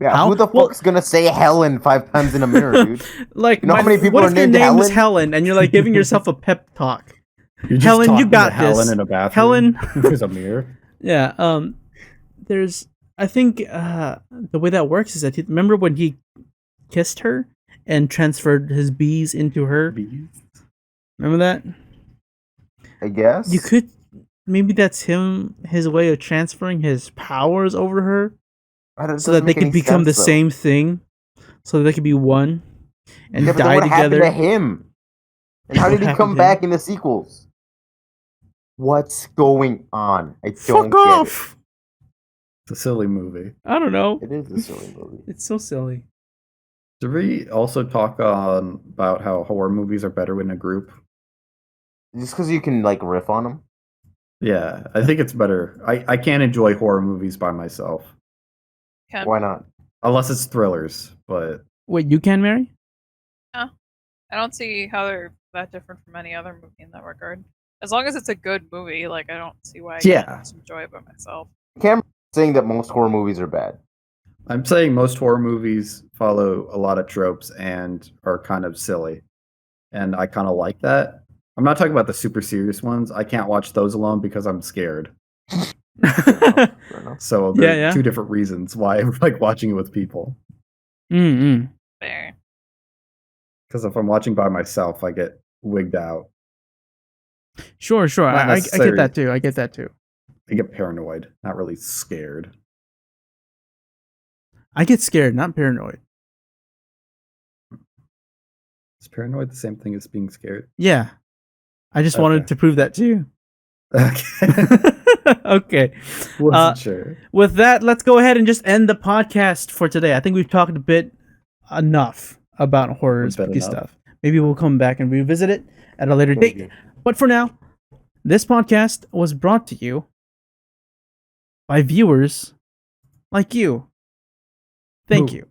[SPEAKER 3] Yeah,
[SPEAKER 1] How?
[SPEAKER 3] who the
[SPEAKER 1] Well-
[SPEAKER 3] fuck's gonna say Helen 5 times in a mirror, dude?
[SPEAKER 1] Like,
[SPEAKER 3] You know how many people
[SPEAKER 1] what
[SPEAKER 3] are
[SPEAKER 1] if their
[SPEAKER 3] named
[SPEAKER 1] name was
[SPEAKER 3] Helen?
[SPEAKER 1] Helen and you're like giving yourself a pep talk?
[SPEAKER 2] You're just
[SPEAKER 1] Helen, you
[SPEAKER 2] talking
[SPEAKER 1] got
[SPEAKER 2] to Helen
[SPEAKER 1] this.
[SPEAKER 2] in a bathroom.
[SPEAKER 1] Helen.
[SPEAKER 2] There's a mirror.
[SPEAKER 1] Yeah. There's. I think the way that works is that remember when he kissed her and transferred his bees into her. Remember that?
[SPEAKER 3] I guess.
[SPEAKER 1] You could. Maybe that's his way of transferring his powers over her, so that they could become the same thing, so that they could be one and
[SPEAKER 3] Yeah, but then
[SPEAKER 1] die
[SPEAKER 3] what happened
[SPEAKER 1] together.
[SPEAKER 3] to him? And how
[SPEAKER 1] What
[SPEAKER 3] did he
[SPEAKER 1] happened
[SPEAKER 3] come
[SPEAKER 1] to him?
[SPEAKER 3] back in the sequels? What's going on? I don't
[SPEAKER 1] Fuck
[SPEAKER 3] get
[SPEAKER 1] off!
[SPEAKER 2] It's a silly movie.
[SPEAKER 1] I don't know.
[SPEAKER 3] it. It is a silly movie.
[SPEAKER 1] It's so silly.
[SPEAKER 2] Did we also talk about how horror movies are better in a group?
[SPEAKER 3] Just because you can like riff on them.
[SPEAKER 2] Yeah, I think it's better. I can't enjoy horror movies by myself.
[SPEAKER 4] Can
[SPEAKER 3] Why not?
[SPEAKER 2] Unless it's thrillers, but
[SPEAKER 1] Wait, you can marry?
[SPEAKER 4] I don't see how they're that different from any other movie in that regard. As long as it's a good movie, like I don't see why I
[SPEAKER 2] Yeah.
[SPEAKER 4] can't just enjoy it by myself.
[SPEAKER 3] Cameron's saying that most horror movies are bad.
[SPEAKER 2] I'm saying most horror movies follow a lot of tropes and are kind of silly. And I kind of like that. I'm not talking about the super serious ones. I can't watch those alone because I'm scared.
[SPEAKER 3] Fair enough.
[SPEAKER 2] So there
[SPEAKER 1] Yeah, yeah.
[SPEAKER 2] are two different reasons why I like watching it with people.
[SPEAKER 1] Mm-mm.
[SPEAKER 4] Fair.
[SPEAKER 2] Because if I'm watching by myself, I get wigged out.
[SPEAKER 1] Sure.
[SPEAKER 2] Not
[SPEAKER 1] I get
[SPEAKER 2] necessary.
[SPEAKER 1] that too. I get that too.
[SPEAKER 2] I get paranoid, not really scared.
[SPEAKER 1] I get scared, not paranoid.
[SPEAKER 2] Is paranoid the same thing as being scared?
[SPEAKER 1] Yeah. I just wanted
[SPEAKER 2] Okay.
[SPEAKER 1] to prove that to you.
[SPEAKER 2] Okay.
[SPEAKER 1] Okay.
[SPEAKER 2] Wasn't sure.
[SPEAKER 1] With that, let's go ahead and just end the podcast for today. I think we've talked a bit enough about horror and
[SPEAKER 2] We've been
[SPEAKER 1] spooky
[SPEAKER 2] enough.
[SPEAKER 1] stuff. Maybe we'll come back and revisit it at a later date.
[SPEAKER 3] Maybe.
[SPEAKER 1] But for now, this podcast was brought to you by viewers like you. Thank
[SPEAKER 2] Who?
[SPEAKER 1] you.